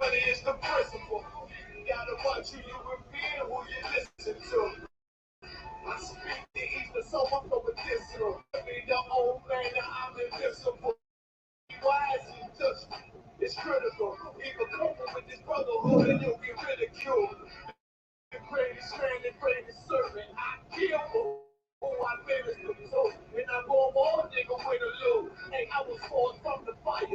money is the principle. You gotta watch who you reveal, who you listen to. I speak the Eastern, so I'm so medicinal. Be the old man, I'm invincible. Wise and touch it's critical. Even couple with this brotherhood and you'll get ridiculed. The greatest man, the greatest servant. I kill who I minister to. And I go more nigga with a loot. Hey, I was forced from the fire,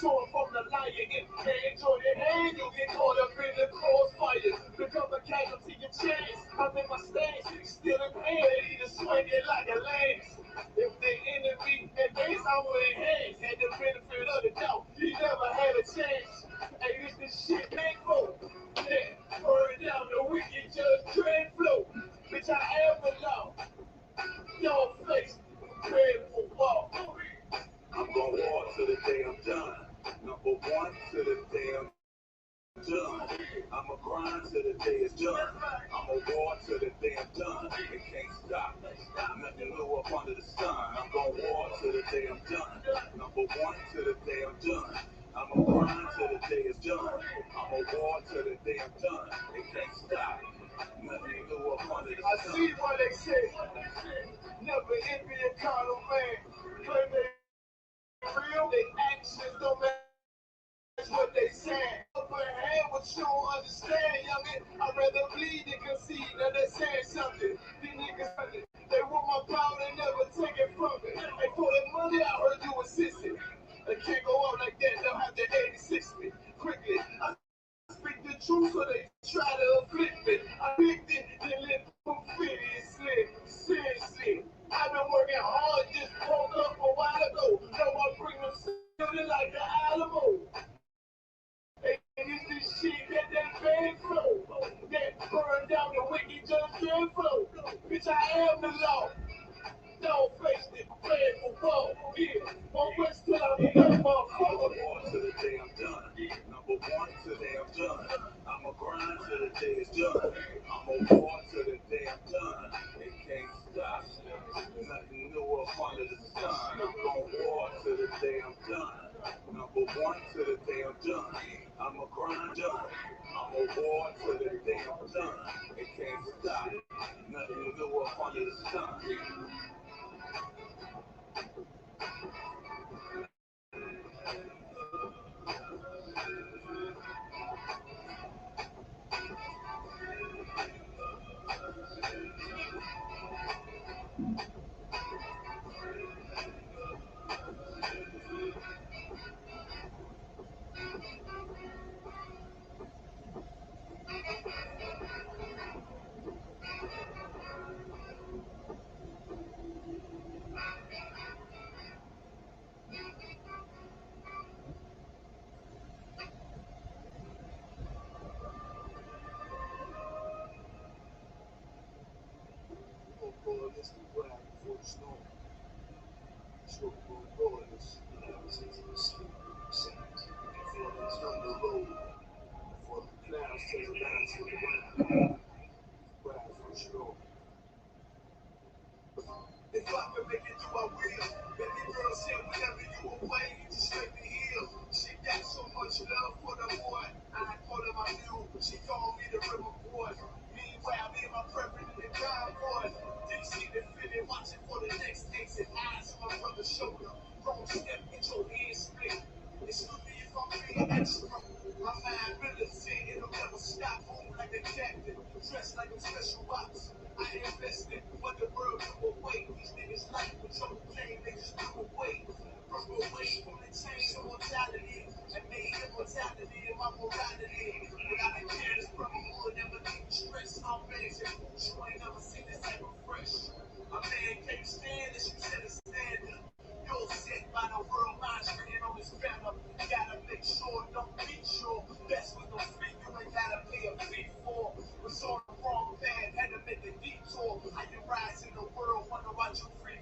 torn from the lion. If you can't enjoy the hand, you'll get caught up in the crossfire. Become a casualty of chance. I'm in my stance, still in pain. Ready to swing it like a lance. If they enemy and base, I would enhance. Had the benefit of the doubt, he never had a chance. Hey, this shit ain't for. Yeah, burn down the wicked judge, dread flow. Bitch, I am the law. Y'all face, prepared for war. I'm gon' war to the day I'm done. Number one to the day I'm done. I'ma grind to the day it's done. I'ma war to the day I'm done. It can't stop. Nothing new up under the sun. I'm gon' war to the day I'm done. Number one to the day I'm done. I'ma grind to the day it's done. I'ma war to the day I'm done. It can't stop. Nothing new up under the sun. I see what they say. Never envy a carnal man. Claim they real, they actions don't match what they say. Upper hand, what you don't understand, youngin'. I'd rather bleed than concede than they saying something. These niggas, they want my power, they never take it from me. Hey, for the money, I heard you assisted. They can't go out like that, they'll have to 86 me quickly. I speak the truth, so they try to afflict me. I picked it, then let them fit it, slip. Seriously, I've been working hard, just woke up a while ago. Now I bring them something like the Alamo. Hey, it's this shit that band flow. That burn down the wicked judge band flow. Bitch, I am the law. Don't face it, plan for war. Yeah, on West till I'm done, motherfucker. War to the day I'm done. Number one to the day I'm done. I'ma grind to the day it's done. I'ma war to the day I'm done. It can't stop. Nothing new up under the sun. I'm gon' war to the day I'm done. Number one to the day I'm done. I'ma grind done. I'ma war to the day I'm done. It can't stop. Nothing new up under the sun. This is what I before the storm. So we're going this sleep, sands, before the thunder roll, before the clouds turn down to the ground. Right for the storm. If I can make it through, I will. Baby girl said whenever you away, just let me heal. She got so much love for the boy. I call her my mule, she called me the river boy. Meanwhile, me and my preference in the time boy. Didn't see the feeling, watching for the next exit. Eyes on my brother's shoulder. Wrong step, get your head split. It's for me if I'm being extra. My mind militant, it'll never stop. Home like a captain, dressed like a special ops. I invested, but the world took away. These niggas like control game, they just took away. Broke away from the chains of mortality. And made immortality in my morality. Without a care, this brotherhood never leave stress. I'm managing, you ain't never seen this type of fresh. A man can't stand this, you said a stand. You're set by the world mind written on his banner. Gotta make sure, don't be sure. That's what don't fit, you ain't gotta pay a fee for. Was on the wrong path, had to make a detour. How you rise in the world, wonder why you free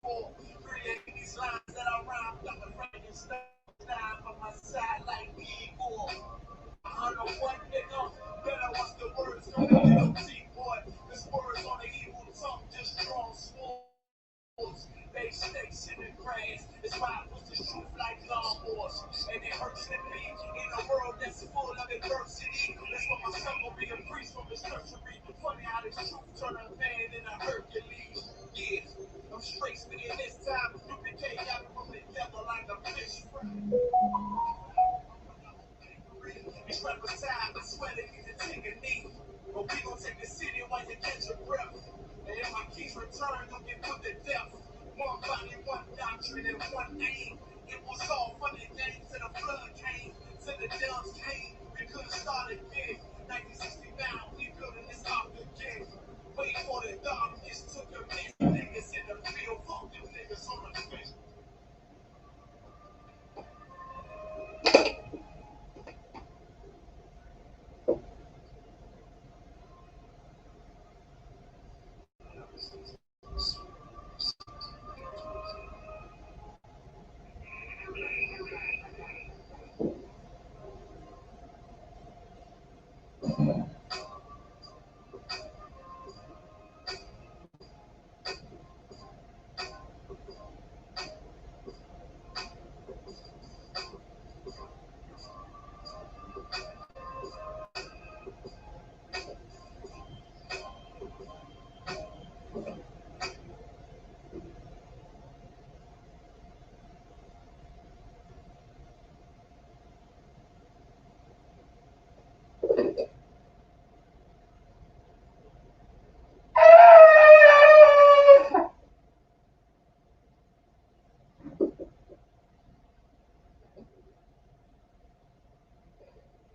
for. Creating these lines that I rhyme, like a Frankenstein. On my side like people. I don't know what nigga, better watch the words on the little T-boy. This words on the evil tongue just draw swords. They snakes in the grass. It's why I push the truth like lawnmowers. And it hurts to be in a world that's doctrine and one aim. It was all fun and games till the flood came, till the dubs came. We couldn't start again. 1969, we building this out again. Wait for the darkness, took a mess. Niggas in the field, fuck them niggas on the fence.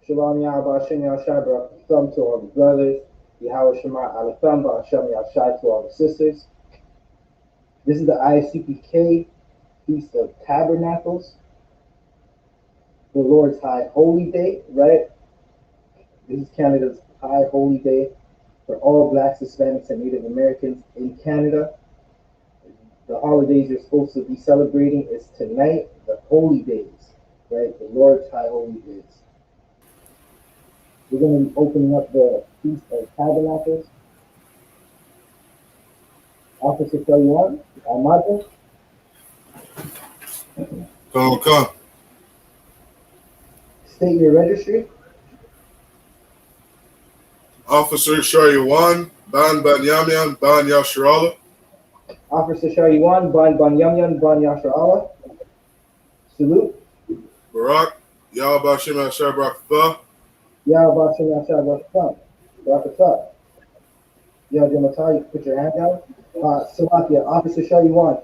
Shalom Yahweh Shem Yahshai Thumb to all the brothers. Yahweh Shema Alatham Ba'ashem Yahshai to all the sisters. This is the I.S.U.P.K Feast of Tabernacles, the Lord's High Holy Day, right? This is Canada's High Holy Day for all Blacks, Hispanics, and Native Americans in Canada. The holidays you're supposed to be celebrating is tonight, the Holy Days, right? The Lord's High Holy Days. We're going to be opening up the Feast of Tabernacles. Officer 31, Amado. Come. State your registry. Officer Shariwan, Ban Yamyan, Ban Yasharala. Officer Shariwan, Ban Yamyan, Ban Yasharala. Salute. Barak, Yahweh Shem Yahshai Barakatah. Yahweh Shem Yahshai Barakatah. Barakatah. Yahweh, you can put your hand down. Salakia, Officer Shariwan.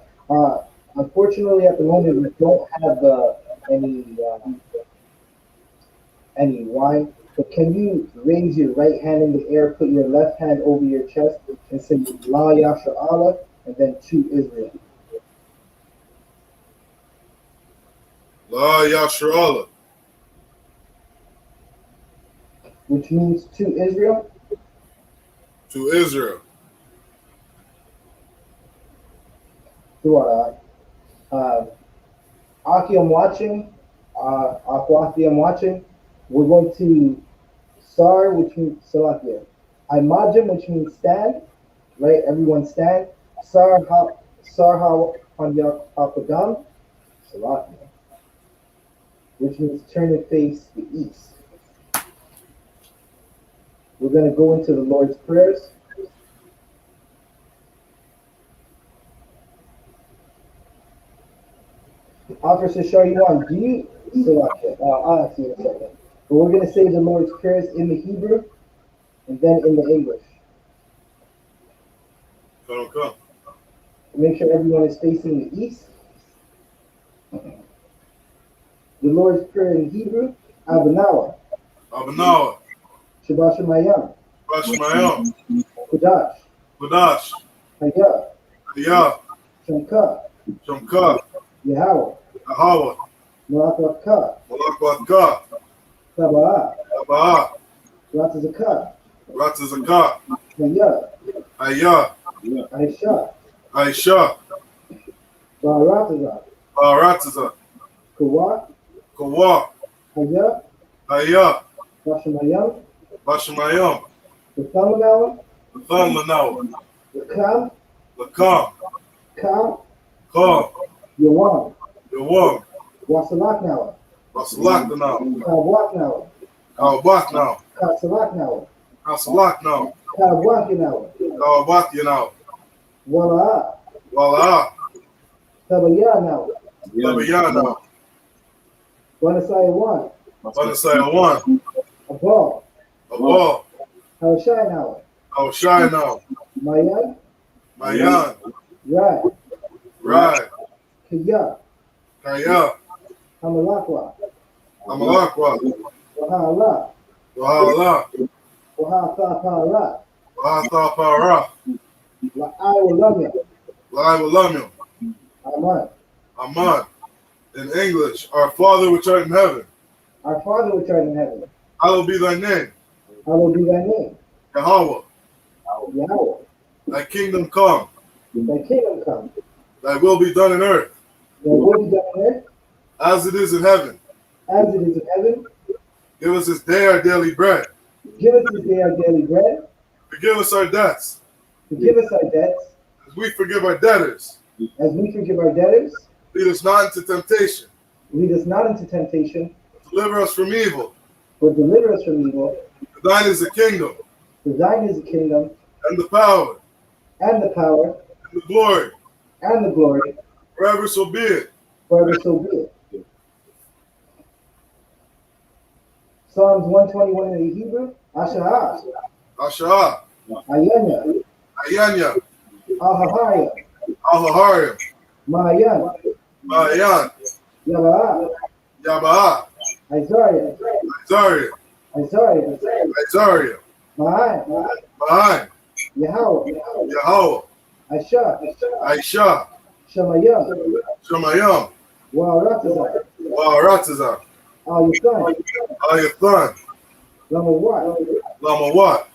Unfortunately, at the moment, we don't have any wine. But can you raise your right hand in the air, put your left hand over your chest, and say La Yasha Allah, and then to Israel. La Yasharala. Which means to Israel. To Israel. Aki, I'm watching. Akwati, I'm watching. We're going to Sar, which means Salakia. Imajim, which means stand. Right? Everyone stand. Sar Hapadam. Salakia. Which means turn and face the east. We're going to go into the Lord's prayers. Officer Shariwan, do you? I'll ask you in a second. But we're going to say the Lord's prayers in the Hebrew and then in the English. Come. Make sure everyone is facing the east. The Lord's prayer in Hebrew, Abanawa. Shabbat Shemayam. Kudash. Hayah. Shamka. Yahweh. Malakwatka. Taba'ah. Ratazakah. Hayah. Aisha. Ba'arataza. Kawa. Hayah. Bashamayam. The Thamanawa. Lakam. Kam. Yawam. Wasalaknawa. Kawaknawa. Kasalaknawa. Kawakinawa. Wala'a. Tabayanawa. Banasaya 1. Abal. Hawashai now. Mayan. Right. Kaya, Kaya, Hamalakwa, Amalakwa, Wahala, Wahala, Wahatha Wahatha Para, La'awalamya, Laiwalamim, Aman. Aman. In English, our Father which art in heaven, Our Father which art in heaven, hallowed be thy name, hallowed be thy name. Yahweh. Yahweh, Thy kingdom come, thy kingdom come, thy will be done in earth, thy will be done on earth as it is in heaven. as it is in heaven. Give us this day our daily bread. Give us this day our daily bread. Forgive us our debts, Forgive us our debts, as we forgive our debtors. as we forgive our debtors. Lead us not into temptation. Lead us not into temptation, Deliver us from evil. but deliver us from evil. For thine is the kingdom, For thine is the kingdom, and the power, and the power, and the glory, and the glory, forever so be it. forever so be it. Psalms 121 in the Hebrew, Asha'ah, Asha'ah, Ayanya, Ayanya, Ahahaya, Ahahariam, Mayan, Mayan, Yaba'ah, Yaba'ah, Isaiah, Isaiah, Isaiah, Isaiah, Ma'an, Ma'an, Yahweh, Yahweh, Aisha, Aisha, Shemayah, Shemayam, Wa'aratazah, Wa'aratazah, Al-Yathan, Ayathan, Lamawat, Lamawat,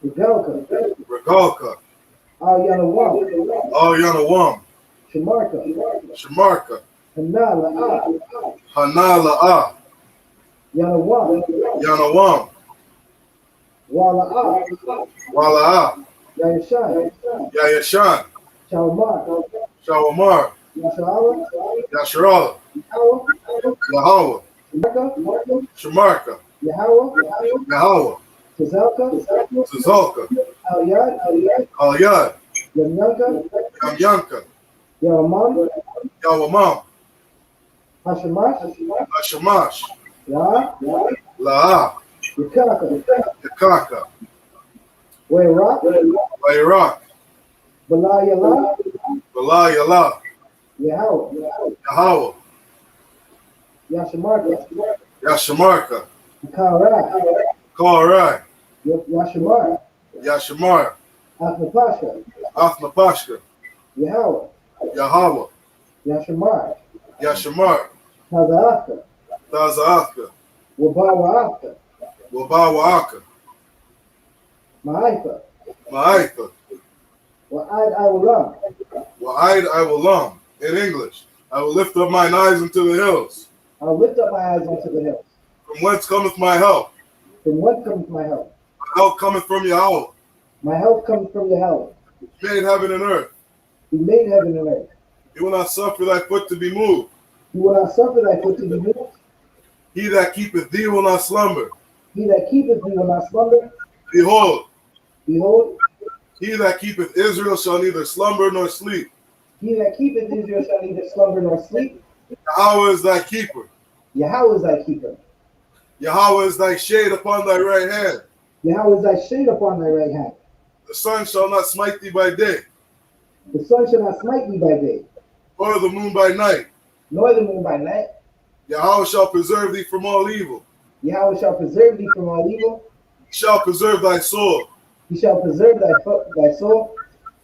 Regalka, Regalka, Al-Yanawam, Al-Yanawam, Shamarka, Shamarka, Hanala'ah, Hanala'ah, Yanawam, Yanawam, Wala'ah, Wala'ah, Yayashan, Yayashan, Shalmar, Shawamar, Yasha'ala, Yasharala, Yahweh, Yahweh, Shamarka, Shamarka, Yahweh, Yahweh, Tazalka, Tzalka, Al-Yad, Al-Yad, Yamyanka, Yamyanka, Yaramam, Yawamam, Hashamash, Hashamash, La, La'ah, Yakaka, Yakaka, Wayrak, Iraq, Balayala, Bala Yala, Yahweh, Yahweh, Yashamarka, Yashamarka, Kara, Karai, Yashamar, Yashamar, Athnapasha, Athnapashka, Yahweh, Yahweh, Yashamar, Yashamar, Tazaaka, Taza'aka, Wabawaaka, Wabawa'aka, Ma'aifa, Ma'aitha, Wa'ad Iwalam, Wa'aid I will lum. In English, I will lift up mine eyes unto the hills. I'll lift up my eyes unto the hills. From whence cometh my help? From whence comes my help? My help cometh from Yahweh. My help comes from Yahweh. He made heaven and earth. He made heaven and earth. He will not suffer thy foot to be moved. He will not suffer thy foot to be moved. He that keepeth thee will not slumber. He that keepeth thee will not slumber. Behold, Behold, he that keepeth Israel shall neither slumber nor sleep. he that keepeth Israel shall neither slumber nor sleep. Yahweh is thy keeper. Yahweh is thy keeper. Yahweh is thy shade upon thy right hand. Yahweh is thy shade upon thy right hand. The sun shall not smite thee by day, The sun shall not smite thee by day, or the moon by night. nor the moon by night. Yahweh shall preserve thee from all evil. Yahweh shall preserve thee from all evil. He shall preserve thy soul. He shall preserve thy soul.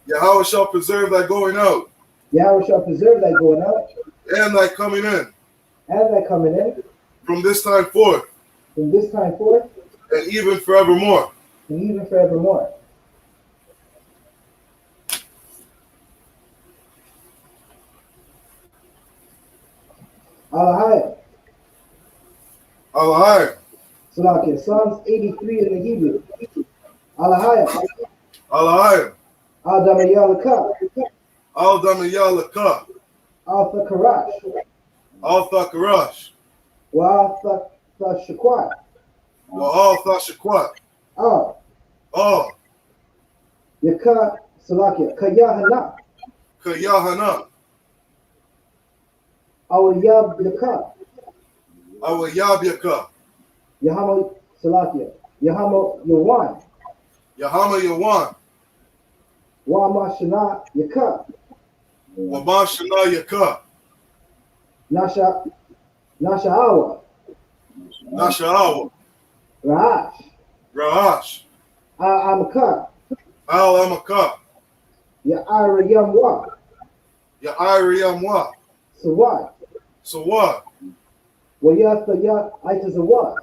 Yahweh shall preserve thy going out, Yahweh shall preserve thy going out and thy coming in, and thy coming in from this time forth, from this time forth and even forevermore. and even forevermore. Alahaya. Alahai, Salakia. Psalms 83 in the Hebrew. Alahaya. Alahai, Al-Damayalaka. Al-Damayalaka, Al-Thakarash. Al-Thakarash, Wa-Thashakwat. Wa-Al-Thashakwat, Al. Yaka. Salakia. Ka-Yahanna. Ka-Yahanna, Al-Yab Yaka. Awa-Yabyaka, Yahamo. Salakia. Yahamo Yawan. Yahama Yawan, Wa-Mashana Yaka. Wabashana Yaka, Nasha'awa, Nasha'awa, Ra'ash, Ra'ash, Al-Amka, Al-Amaka, Ya'ira Yamwa, Ya'iriyamwa, Sawat, Sawad, Wayatha Itazawa,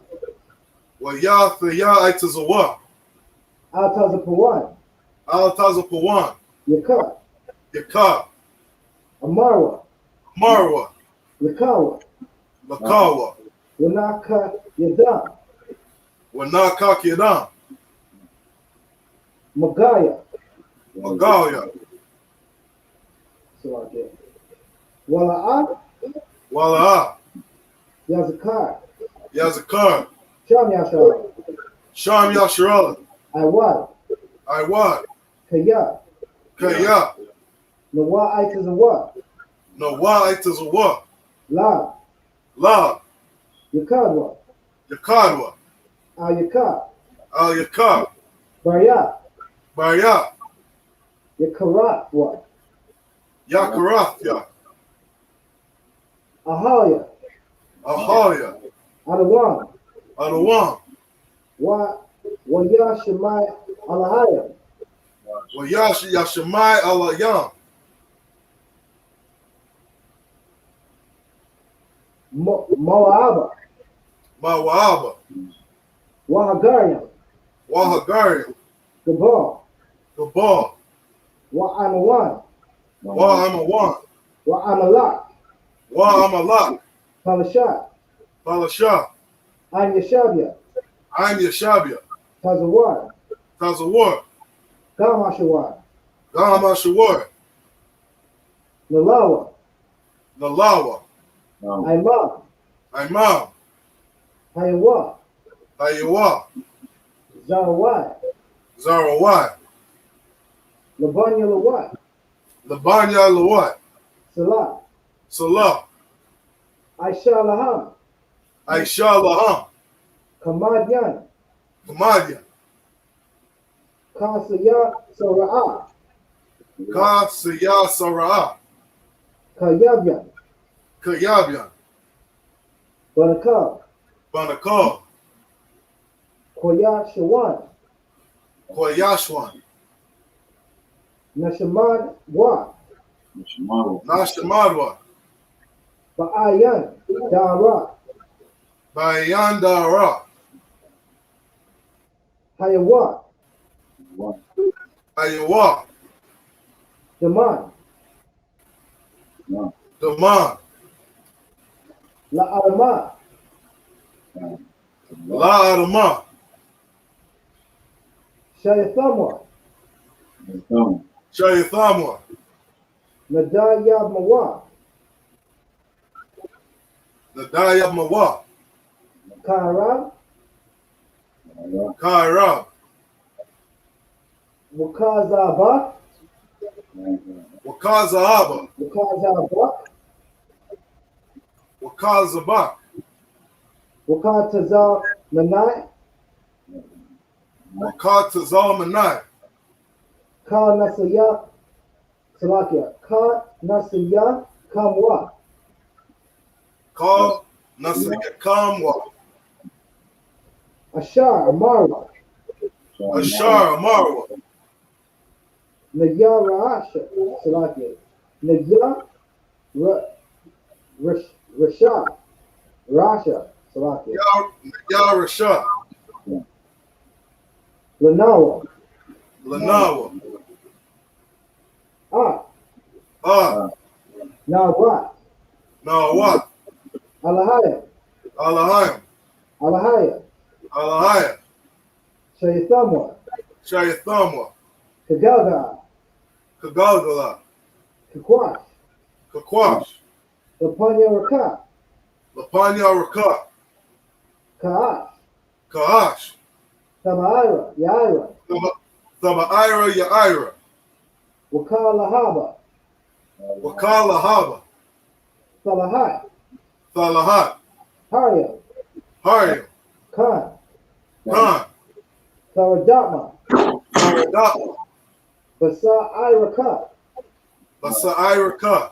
Wayathaya Itazawa, Al-Tazapawan, Al-Tazapawan, Yaka, Yaka, Amara, Marwa, Yakawa, Lakawa, Wanaka Yadam, Wanaka Yadam, Magaya, Magaya, Salaki, Wala'at, Wala'a, Yazakar, Yazakar, Sham Yashar, Sham Yasharala, Iwad, Iwad, Kaya, Kaya, Nawa Itazawa, Nawa Itazawa, La, La, Yakadwa, Yakadwa, Al-Yaka, Al-Yaka, Barya, Barya, Yakaratwa, Yakarathya, Ahaya, Ahaya, Adawan, Adawam, Wayashimai Alahaya, Wayashi Yashamai Alayam, Moaba, Mawaba, Wahagariam, Wahagariam, Gabal, Gabal, Wa'amawan, Wa'amawan, Wa'amalak, Wa'amalak, Palashat, Balasha, Anyashabia, Ain Yashabia, Tazawar, Tazawar, Gamashawar, Gamashawar, Nalawa, Nalawa, Aimam, Imam, Hayawa, Hayawa, Zarawai, Zarawai, Labanya Lawai, Labanya Lawat, Salah, Salah, Aisha Laham, Aisha Laham, Kamadyan, Kamadya, Kasaya Sara'ah, Ka Siya Sara'ah, Kayabyan, Kayabyan, Barakal, Banakal, Koya Shawan, Koyashwan, Nashamad Wa, Nashamadwa, Ba'ayan, Dara, Bayandara, Hayawa, Ayawa, Daman, Daman, La'alama, La Adama, Shayathamwa, Shayathamwa, Nadayab Mawa, Nadayab Mawa, Karam, Kairab, Wakazaba, Wakazahaba, Wakazaba, Wakazabak, Wakataza Manai, Wakatazalmanai, Ka Nasaya, Salakia, Ka Nasaya, Kamwa, Ka Nasayakamwa, Ashar, Marwa, Ashar Marwa, Nagya Ra'asha, Salakia, Nagya Rasha, Rasha, Salakia, Yarasha, Lanawa, Lanawa, Nawat, Nawat, Alahaya, Alahayim, Alahaya, Alahaya, Shayathamwa, Shayathamwa, Kagaga, Kagalgala, Kakwash, Kakwash, Lapanya Raka, Lapanya Raka, Kaash, Kaash, Tamaira, Yaira, Thabaira Yaira, Wakalahaba, Wakalahaba, Salahat, Thalahat, Harya, Haryam, Khan, Khan, Saradatma, Saradapa, Basa Iraka, Basairaka,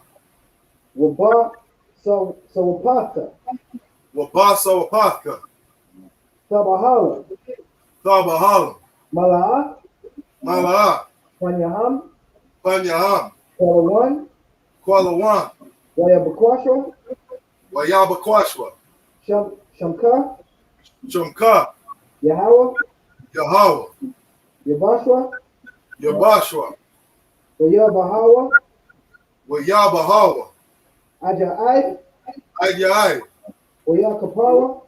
Waba Sawapaka, Wabasa Wapaka, Sabahala, Thabahala, Mala'a, Mala'a, Panyaham, Panyaham, Kalawan, Kualawan, Wayabakwasha, Wayabakwashwa, Shamka, Chumka, Yahweh, Yahweh, Yabashwa, Yabashwa, Wayabahawa, Wayabahawa, Aja'ai, Ayai, Wayakapawa,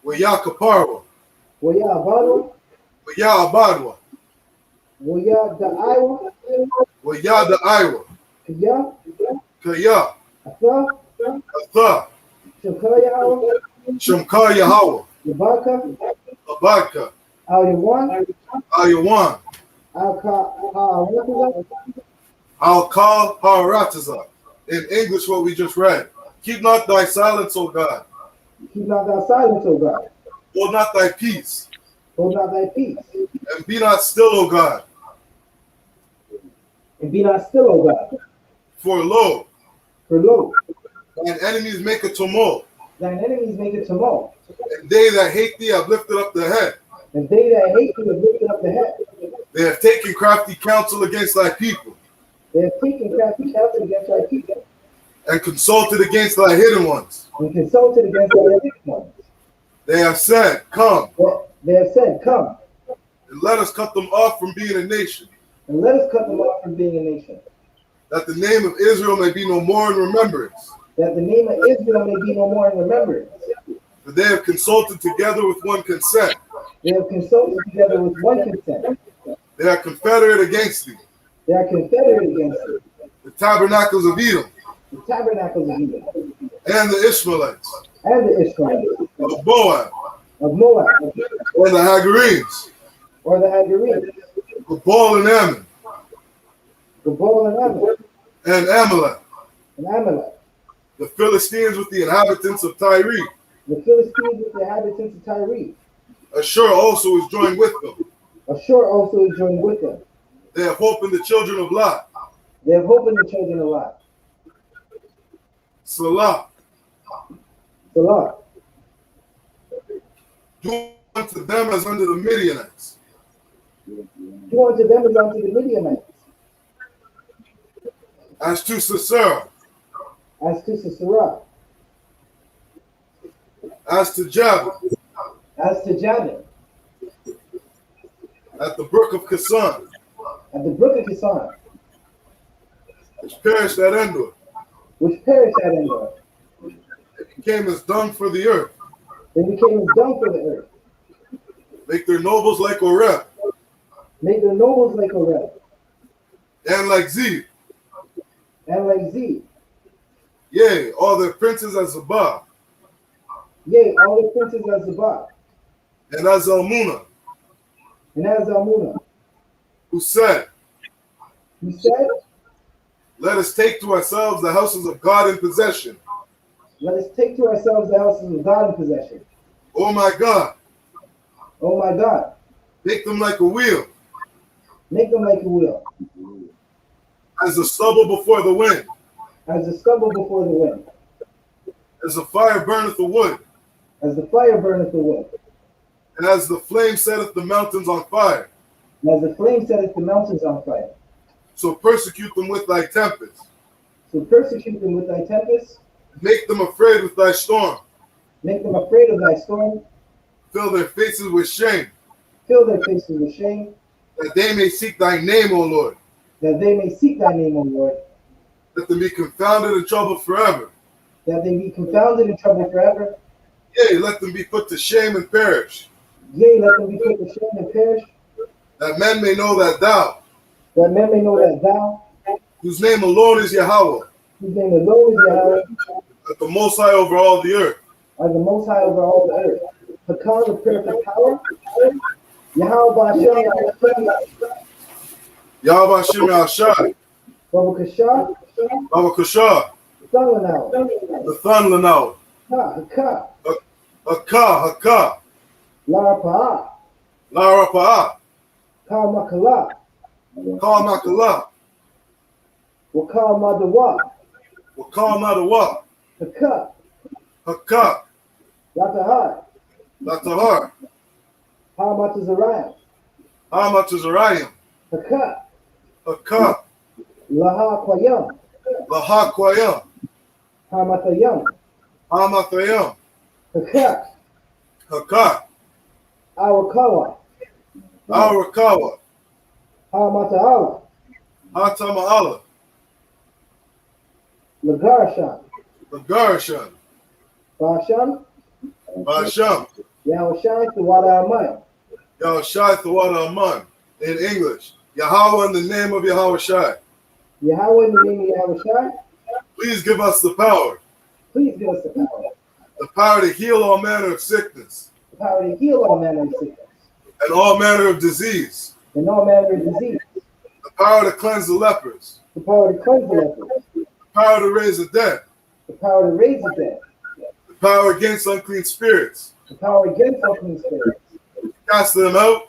Wayakaparwa, Wayabadwa, Wayabadwa, Wayadaiwa, Wayada Iwa, Kaya, Kaya, Atha, Atha, Shamka Yahweh, Shumka Yahweh, Yabaka, Abaka, Al-Yawan, Ayawan, Al-Ka, I'll call Harataza. In English, what we just read. Keep not thy silence, O God. Keep not thy silence, O God. Hold not thy peace. Hold not thy peace. And be not still, O God. And be not still, O God. For lo, For lo, thine enemies make a tumult. thine enemies make a tumult. And they that hate thee have lifted up their head. And they that hate thee have lifted up the head. They have taken crafty counsel against thy people. They have taken crafty counsel against thy people. And consulted against thy hidden ones. And consulted against thy hidden ones. They have said, come. They have said, come. And let us cut them off from being a nation. And let us cut them off from being a nation. That the name of Israel may be no more in remembrance. That the name of Israel may be no more in remembrance. For they have consulted together with one consent. They have consulted together with one consent. They are confederate against thee. They are confederate against thee. The tabernacles of Edom. The tabernacles of Edom. And the Ishmaelites. And the Israelites. Of Moab. Of Moab. Or the Hagarenes. Or the Hagarenes. Gabal and Ammon. Gabal and Ammon. And Amalek. And Amalek. The Philistines with the inhabitants of Tyre. The Philistines with the inhabitants of Tyre. Ashur also is joined with them. Ashur also is joined with them. They have hope in the children of Lot. They have hope in the children of Lot. Salah. Salah. Do unto them as unto the Midianites. Do unto them as unto the Midianites. As to Sisera. As to Sisera. As to Jabin. As to Jabin. At the brook of Kasan. At the brook of Kasan. Which perished at Endor. Which perished at Endor. It became as dung for the earth. They became as dung for the earth. Make their nobles like Oreb. Make their nobles like Oreb. And like Zeb. And like Zeb. Yea, all their princes as Zabah. Yea, all their princes as Zabah. And as Almunah. And as Almunah. Who said, let us take to ourselves the houses of God in possession. Let us take to ourselves the houses of God in possession. Oh my God. Oh my God. Make them like a wheel. Make them like a wheel. As the stubble before the wind. As the stubble before the wind. As the fire burneth the wood. As the fire burneth the wood. And as the flame setteth the mountains on fire. And as the flame setteth the mountains on fire. So persecute them with thy tempest. So persecute them with thy tempest. Make them afraid with thy storm. Make them afraid of thy storm. Fill their faces with shame. Fill their faces with shame. That they may seek thy name, O Lord. That they may seek thy name, O Lord. Let them be confounded and troubled forever. That they be confounded and troubled forever. Yea, let them be put to shame and perish. Yea, let them be put to shame and perish. That men may know that thou, that men may know that thou, whose name alone is Yahweh, whose name alone is Yahweh, art the Most High over all the earth. are the Most High over all the earth. Hakan, the perfect power. Yahweh Ba'ashem, Yahweh Hashem Yahshai. Baba Kashah, Baba Kashah. Thunlanau, The Thunlanau. Ha, Haka, Haka. Lara Pa'ah, Lara Pa'ah. Ka Makala, Kal Makala. Wakal Madawa, Wakal Madawa. Hakka, Hakka, Latahar, Latahar, Hamatazariah, Hamatazariah, Hakka, Hakka, Laha Quayam, Lahakwayam, Hamathayam, Hamathayam, Hakka, Hakka, Awakawa, Arakawa, Hamata'ala, Hatama'ala, Lagarshan, Lagarshan, Basham, Basham, Yahushai, Tawada Amai, Yahushai Thawada Aman. In English, Yahweh in the name of Yahweh Shai. Yahweh in the name of Yahushai, Please give us the power, please give us the power to heal all manner of sickness the power to heal all manner of sickness and all manner of disease, and all manner of disease, the power to cleanse the lepers, the power to cleanse the lepers, the power to raise the dead, the power to raise the dead, the power against unclean spirits, the power against unclean spirits, cast them out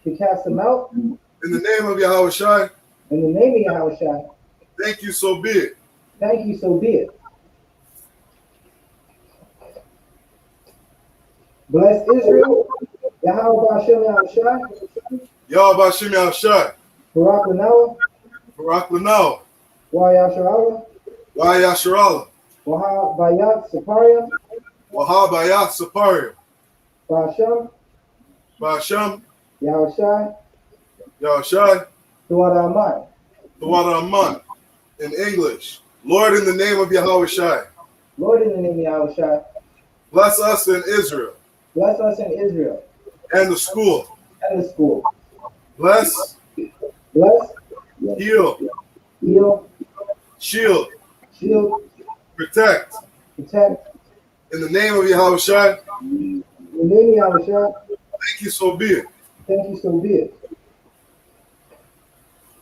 to cast them out in the name of Yahweh Shai. in the name of Yahushai. Thank you, so be it. Thank you, so be it. Bless Israel, Yahweh Bashem Yahushai, Yahweh Bashem Yahushai, Barak Lanawa, Barak Lanao, Wayasharala, Yasharala, Waha Bayat Saparia, Wahabayat Saparia, Bashem, Bashem, Yahushai, Yahushai, Tuwada Amai. Thawada Aman. In English, Lord, in the name of Yahweh Shai, Lord, in the name of Yahushai, bless us in Israel bless us in Israel and the school. and the school. Bless, Bless, heal, heal, shield, shield, protect. protect. In the name of Yahweh Shai, In the name of Yahushai, thank you, so be it. thank you, so be it.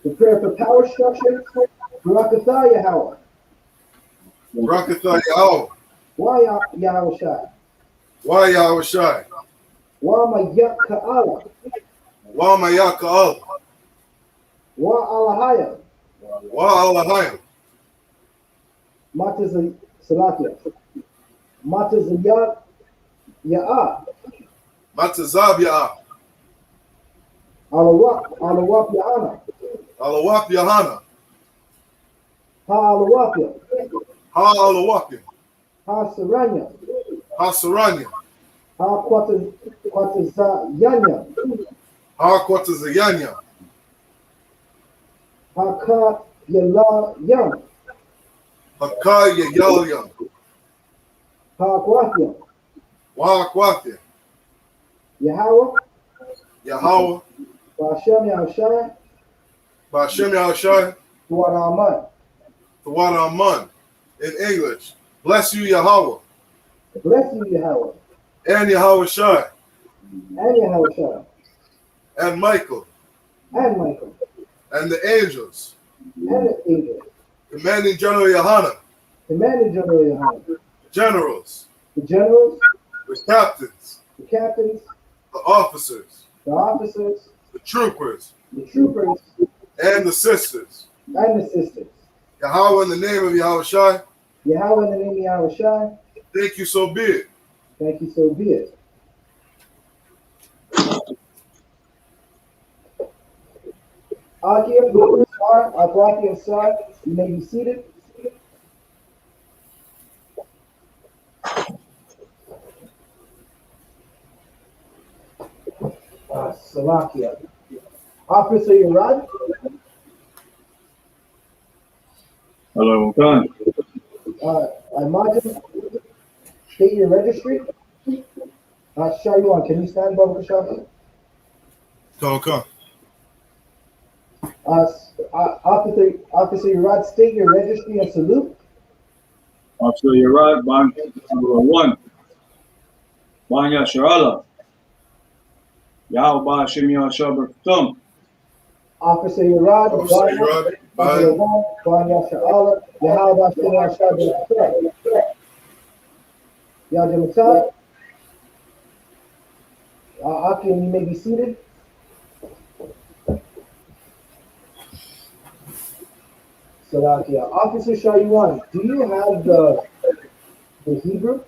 The prayer for power structure, Barakatha Yahweh. Barakatha Yahweh, Why Yahushai? Why Yahweh Shai, Why Mayat Ka'ala? Why Mayaka'al, Why Alahaya? Why Alahayim, Mataz Salakia. Matazayat Ya'ah. Matazab Ya'ah, Alawap Ya'ana. Alawap Yahanna, Ha Alawapya. Ha Alawapim, Ha Saranya. Ha Saranya, Ha Kwatazayanya. Ha Kwatazayanya, Ha Ka Yala Yam. Hakka Yayalyam, Ha Kwatya. Wa Kwatya, Yahweh. Yahweh, Bashem Yahushai. Bashem Yahushai, Tuwada Amai. Thawada Aman. In English, bless you, Yahweh, Bless you, Yahweh. and Yahweh Shai, And Yahushai. and Michael, And Michael. and the angels, And the angels. commanding General Yahanna, Commander General Yohanan. generals, The generals, the captains, the captains, the officers, the officers, the troopers, the troopers, and the sisters. and the sisters. Yahweh, in the name of Yahweh Shai, Yahweh in the name of Yahushai. thank you, so be it. Thank you, so be it. Akim, Sar, Akwati and Sar, you may be seated. Salakia. Officer Yarad, Hello, Khan. Imagine, state your registry. Shayuan, can you stand, Baba Kashafi? Come. Officer Yarad, state your registry and salute. Officer Yarad, Bang number 1. Bang Yasharala. Yahweh Shimi Yashabatum. Officer Yarad, Officer Yarad, Banya Sha'ala, Yahweh Shimi Yashabatum. Yajamatai. Akim, you may be seated. Salakia. Officer Shayuan, do you have the Hebrew.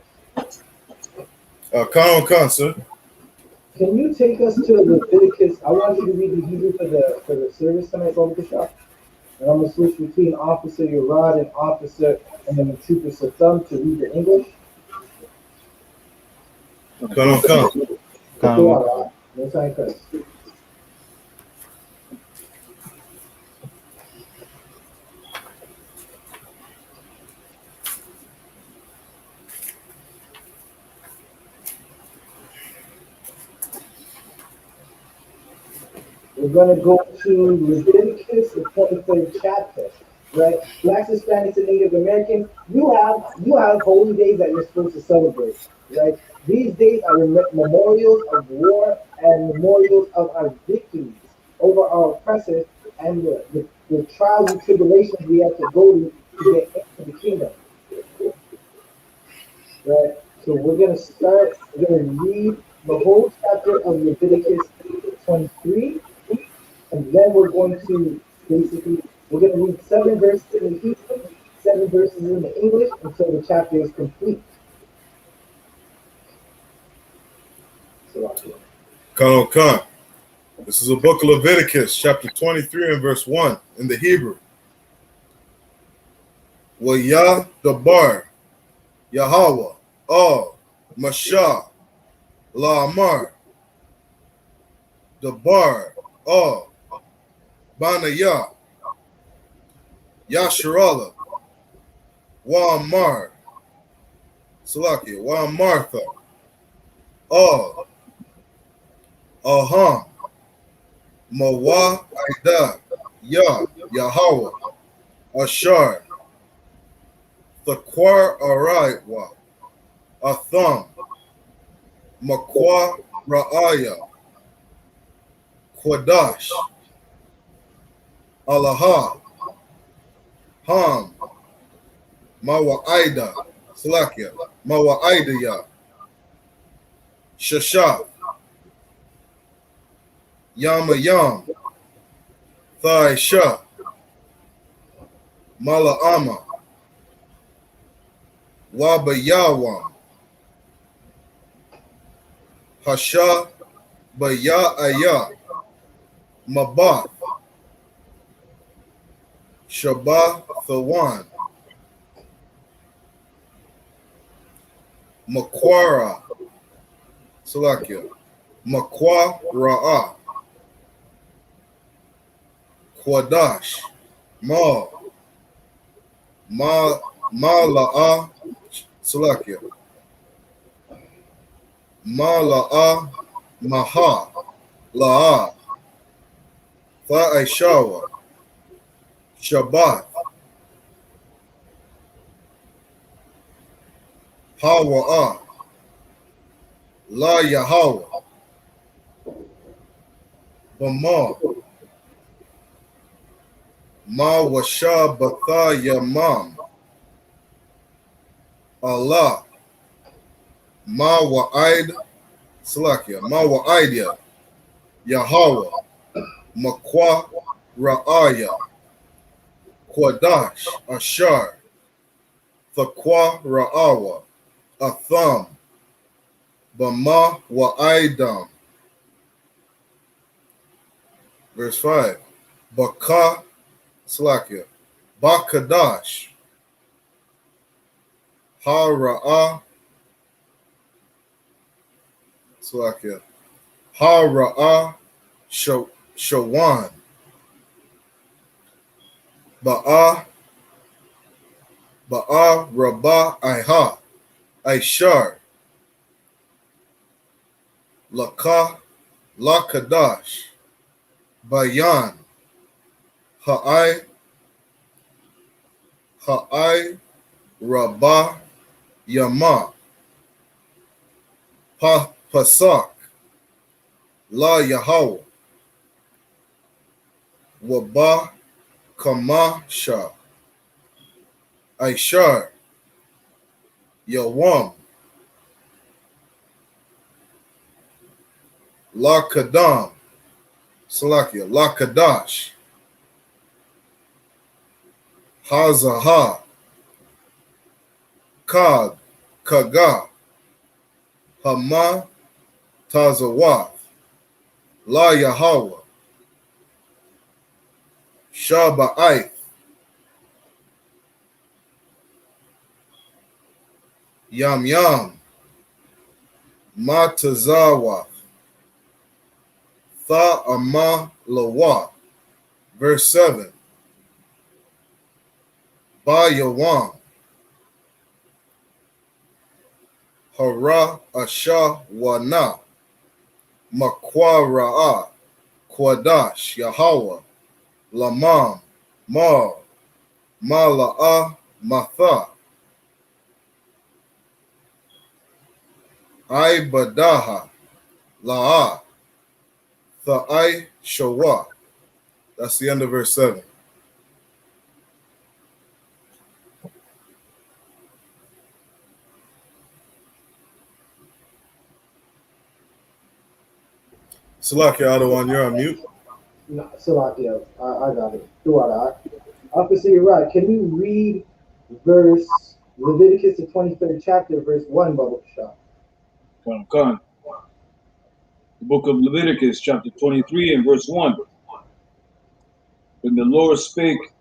Come, sir. Can you take us to Leviticus? I want you to read the Hebrew for the service tonight, Brother Bishop. And I'm gonna switch between Officer Yerad and Officer and then the Trooper Satham to read the English. Come. No sign cuts. We're going to go to Leviticus, the 23rd chapter, right? Blacks, Hispanics, and Native Americans, you have holy days that you're supposed to celebrate, right? These days are memorials of war and memorials of our victories over our oppressors and the trials and tribulations we have to go to get into the kingdom, right? So we're going to read the whole chapter of Leviticus 23. And then we're going to read 7 verses in the Hebrew, 7 verses in the English until the chapter is complete. Come. This is a book of Leviticus, chapter 23 and verse 1 in the Hebrew. Yah Dabar, Yahweh, Mashah, La'amar, Dabar, Banayah, Yasharallah, Wa'amar, Salakia, Wa'amartha, Aham, Mawa, Ida, Yahweh, Ashar, Thaquar Araiwa, Atham, Makwa Ra'aya, Quadash, Alaha, Ham, Mawa'ida, Salakia, Mawa'idaya, Shashah, Yamayam, Thaisha, Mala'ama, Wabayawam, Hasha, Baya'aya, Mabath, Shabbat Thawan, Makwara, Salakia, Makwa Ra'ah, Quadash, Mala'a, Salakia, Mala'a, Maha, La'a, Tha'ishawa, Shabbat, Hawa'ah, La Yahweh, Bama, Ma Washa Batha Yamam, Allah, Ma Wa'id, Salakia, Ma Wa'idya, Yahweh, Makwa Ra'aya, Quadash, Ashar, Thaqwa Ra'awa, Atham, Bama Wa'idam. Verse 5. Baka, Salakia, Bakadash, Hara'a, Salakia, Hara'a, Shawan, Ba'a, Rabba, Iha, Aishar, Laka, Lakadash, Bayan, Ha'ai, Rabba, Yama, Pasak, La Yahweh, Waba, Kamasha, Aishar, Yawam, La Kadam, Salakia, La Kadash, Hazaha, Kag, Kaga, Hama, Tazawath, La Yahweh, Shaba'ith, Yam Yam, Matazawath, Tha'ama Lawa. Verse 7. Ba Yawam, Hara Asha Wana, Makwara'a, Kwadash, Yahweh, Lamam, Mar, Mala'a, Matha, Ibadaha, La'a, Tha'ai Shawa. That's the end of verse 7. Salaki Adawan, you're on mute. No, Salakia, I got it. Throughout Officer, you're right. Can you read verse Leviticus the 23rd chapter, verse 1, Baba Shah? Con. The book of Leviticus, chapter 23 and verse 1. When the Lord spake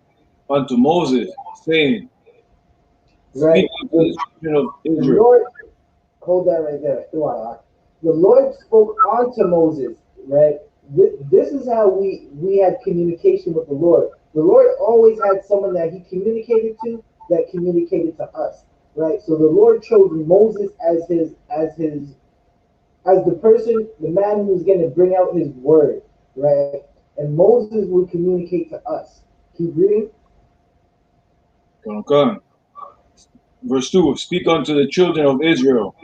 unto Moses, saying, Right. Speak unto the children of The Israel. Lord, hold that right there. Throughout the Lord spoke unto Moses, right? This is how we had communication with the Lord. The Lord always had someone that he communicated to that communicated to us, right? So the Lord chose Moses as the person, the man who's going to bring out his word, right? And Moses would communicate to us. Keep reading. Con. Verse 2. Speak unto the children of Israel,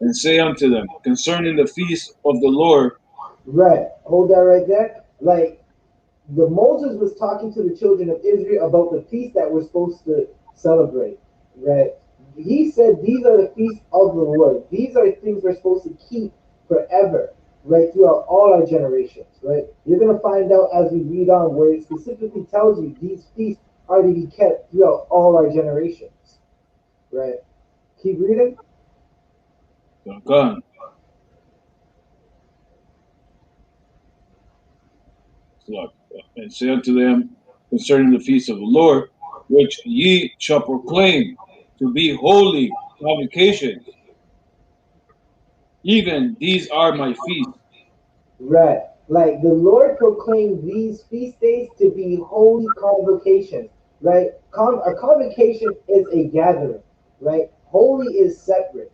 and say unto them, concerning the feast of the Lord. Right. Hold that right there. Like, the Moses was talking to the children of Israel about the feast that we're supposed to celebrate, right? He said these are the feasts of the Lord. These are things we're supposed to keep forever, right? Throughout all our generations, right? You're going to find out as we read on where it specifically tells you these feasts are to be kept throughout all our generations, right? Keep reading. Con. And say unto them concerning the feast of the Lord, which ye shall proclaim to be holy convocations. Even these are my feasts. Right. Like the Lord proclaimed these feast days to be holy convocations, right? A convocation is a gathering, right? Holy is separate.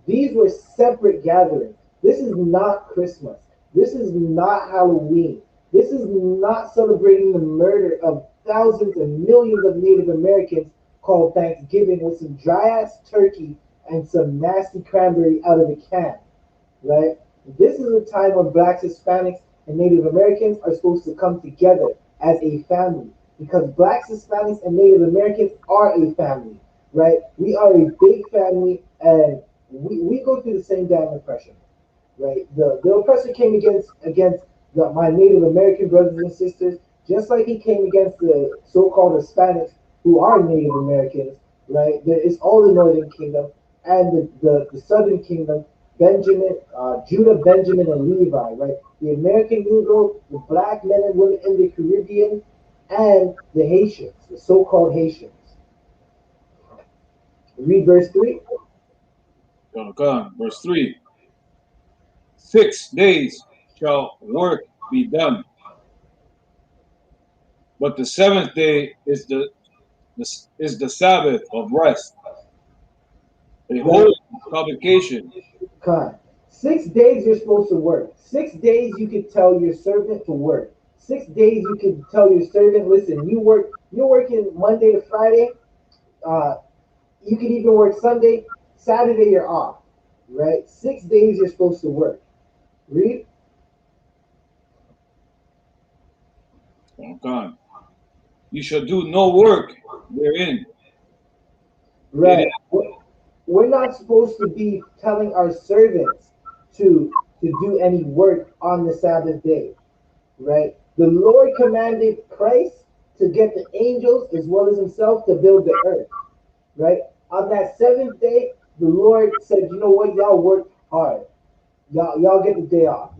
These were separate gatherings. This is not Christmas. This is not Halloween. This is not celebrating the murder of thousands and millions of Native Americans called Thanksgiving with some dry ass turkey and some nasty cranberry out of the can, right? This is a time when blacks, Hispanics, and Native Americans are supposed to come together as a family because blacks, Hispanics, and Native Americans are a family, right? We are a big family and we go through the same damn oppression, right? The oppressor came against my Native American brothers and sisters, just like he came against the so-called Hispanics who are Native Americans, right? It's all the Northern Kingdom and the Southern Kingdom, Benjamin, Judah, Benjamin, and Levi, right? The American Negro, the black men and women in the Caribbean, and the Haitians, the so-called Haitians. Read verse 3. Verse 3. 6 days shall work be done, but the seventh day is the Sabbath of rest, a holy convocation. Con. 6 days you're supposed to work. 6 days you could tell your servant to work. 6 days you could tell your servant, listen, you're working Monday to Friday. You could even work Sunday, Saturday you're off. Right? 6 days you're supposed to work. Read. God. You shall do no work therein. Right. We're not supposed to be telling our servants to do any work on the Sabbath day. Right? The Lord commanded Christ to get the angels as well as himself to build the earth. Right? On that seventh day, the Lord said, you know what, y'all worked hard. Y'all get the day off,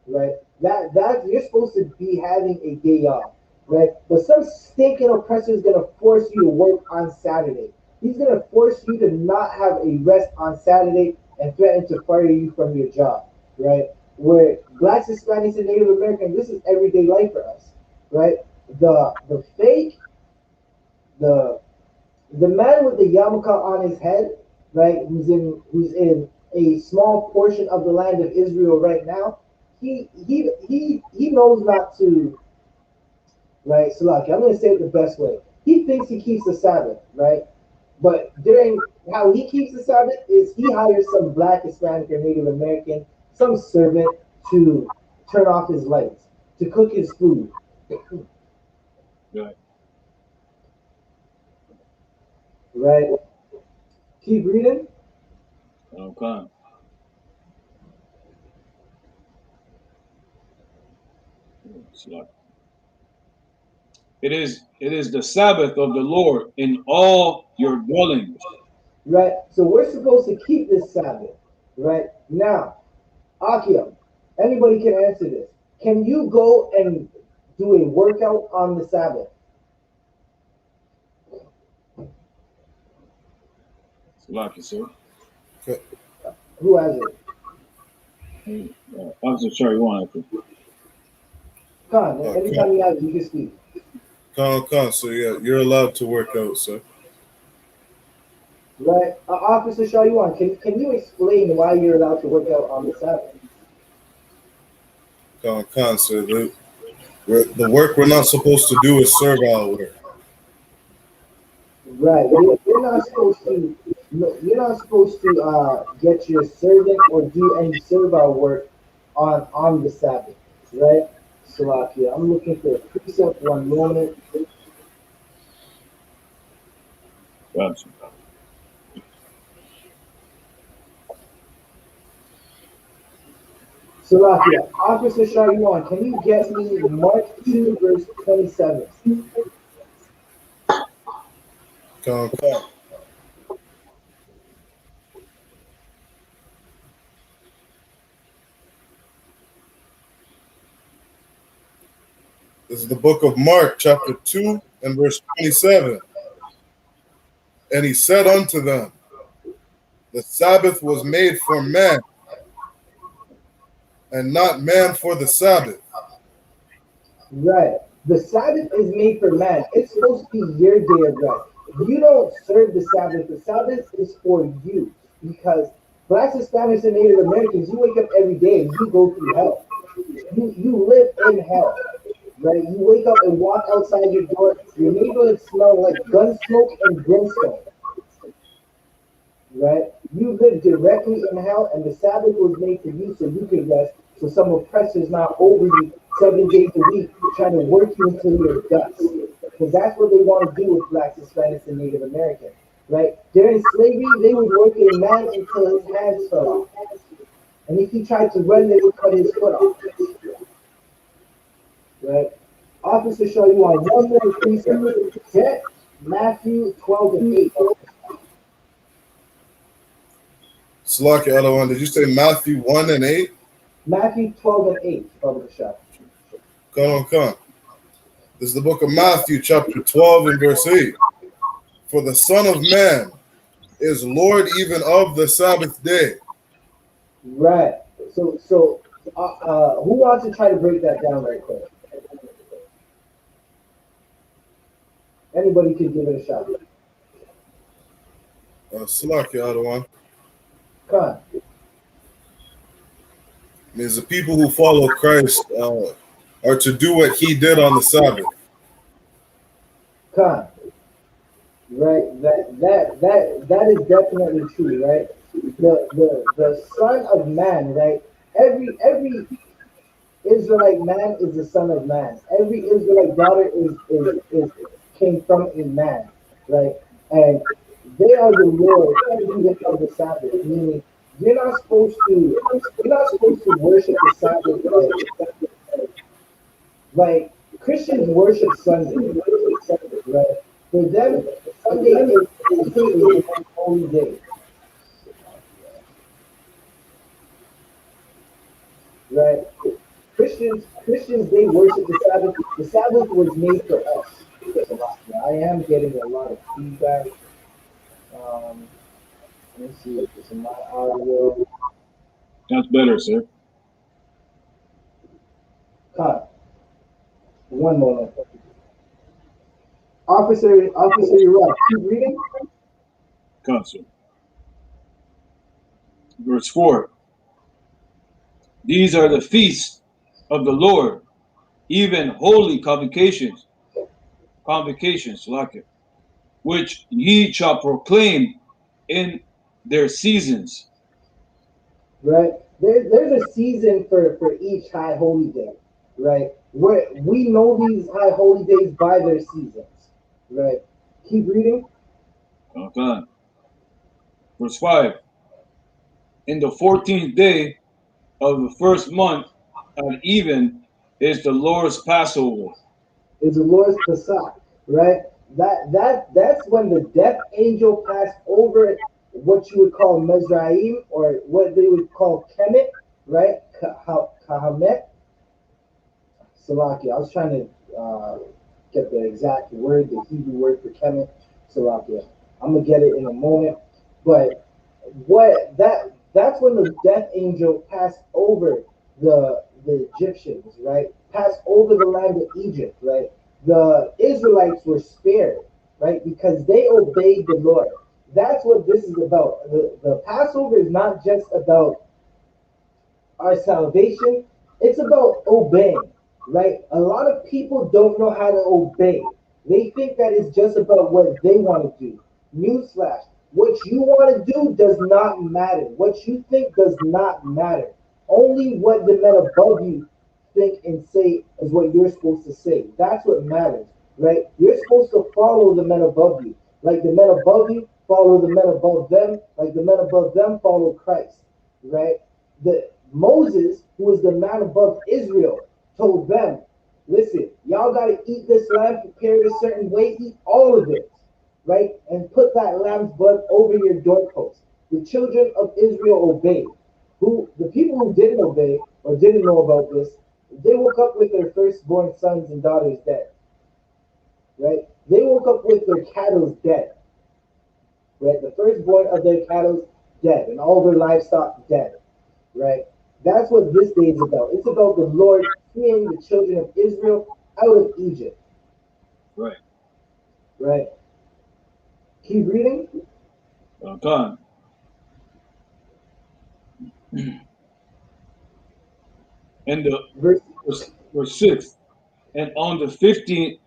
right? That you're supposed to be having a day off, right? But some stinking oppressor is gonna force you to work on Saturday. He's gonna force you to not have a rest on Saturday and threaten to fire you from your job, right? Where blacks, Hispanics, and Native Americans, this is everyday life for us, right? The fake, the man with the yarmulke on his head, right? Who's in a small portion of the land of Israel right now. He knows not to, right? So like I'm gonna say it the best way. He thinks he keeps the Sabbath, right? But during how he keeps the Sabbath is he hires some black, Hispanic, or Native American, some servant to turn off his lights, to cook his food. Right. Right? Keep reading. Okay. It is the Sabbath of the Lord in all your dwellings. Right? So we're supposed to keep this Sabbath. Right? Now, Akia, anybody can answer this. Can you go and do a workout on the Sabbath? Lucky, sir. Okay. Who has it? Officer Cherry one, I think. Khan, anytime you have it, you can speak. Con. So yeah, you're allowed to work out, sir. Right? Officer Shaywan, can you explain why you're allowed to work out on the Sabbath? Con. So the work we're not supposed to do is servile work. Right. You're not supposed to. No, you're not supposed to get your servant or do any servile work on the Sabbath. Right? Salakia. I'm looking for a precept. One moment. Gotcha. Salakia. Officer Shaywan, can you get me Mark 2 verse 27? Con. This is the book of Mark, chapter 2 and verse 27. And he said unto them, the Sabbath was made for man, and not man for the Sabbath. Right. The Sabbath is made for man. It's supposed to be your day of rest. You don't serve the Sabbath. The Sabbath is for you. Because blacks, Hispanics, and Native Americans, you wake up every day and you go through hell. You live in hell. Right? You wake up and walk outside your door. Your neighborhood smells like gun smoke and brimstone. Right? You live directly in hell, and the Sabbath was made for you so you could rest, so some oppressor's not over you 7 days a week trying to work you until you're dust. Because that's what they want to do with blacks, Hispanics, and Native Americans. Right? During slavery, they would work a man until his hands fell off. And if he tried to run, they would cut his foot off. Right? Officer show you on one more precept. Get Matthew 12 and 8. Salaki Adawan, did you say Matthew 1 and 8? Matthew 12 and 8, Brother Shah. Con. This is the book of Matthew, chapter 12 and verse 8. For the Son of Man is Lord even of the Sabbath day. Right. So who wants to try to break that down right quick? Anybody can give it a shot. Salaki Adawan. Khan. Means the people who follow Christ are to do what he did on the Sabbath. Khan. Right. That is definitely true, right? The Son of Man, right? Every Israelite man is the son of man. Every Israelite daughter is came from a man, right? And they are the Lord even of the Sabbath, meaning you're not supposed to worship the Sabbath like Christians worship Sunday, right? For them, Sunday is a holy day. right? Christians, they worship the Sabbath. The Sabbath was made for us. So I am getting a lot of feedback. Um, let me see if it's in my audio. That's better, sir. Cut. One moment. Officer, you're right. Keep reading. Come, sir. Verse 4. These are the feasts of the Lord, even holy convocations, like it, which ye shall proclaim in their seasons. Right? There's a season for each high holy day, right? Where we know these high holy days by their seasons, right? Keep reading. Okay. Verse 5. In the 14th day of the first month at even is the Lord's Passover. Is the Lord's Pesach, right? That's when the death angel passed over what you would call Mizraim, or what they would call Kemet, right? Kahamet. Salakia. I was trying to get the exact word, the Hebrew word for Kemet. Salakia. I'm gonna get it in a moment. But that's when the death angel passed over the Egyptians, right? Passed over the land of Egypt, right? The Israelites were spared, right? Because they obeyed the Lord. That's what this is about. The Passover is not just about our salvation, it's about obeying, right? A lot of people don't know how to obey. They think that it's just about what they want to do. Newsflash, what you want to do does not matter. What you think does not matter. Only what the men above you think and say is what you're supposed to say. That's what matters, right? You're supposed to follow the men above you. Like the men above you, follow the men above them. Like the men above them, follow Christ, right? The Moses, who was the man above Israel, told them, listen, y'all got to eat this lamb prepared a certain way, eat all of it, right? And put that lamb's blood over your doorpost. The children of Israel obeyed. The people who didn't obey or didn't know about this, they woke up with their firstborn sons and daughters dead, right? They woke up with their cattle dead, right? The firstborn of their cattle dead, and all their livestock dead, right? That's what this day is about. It's about the Lord freeing the children of Israel out of Egypt. Right. Right. Keep reading. Okay. And the Verse. verse 6. And on the 15th,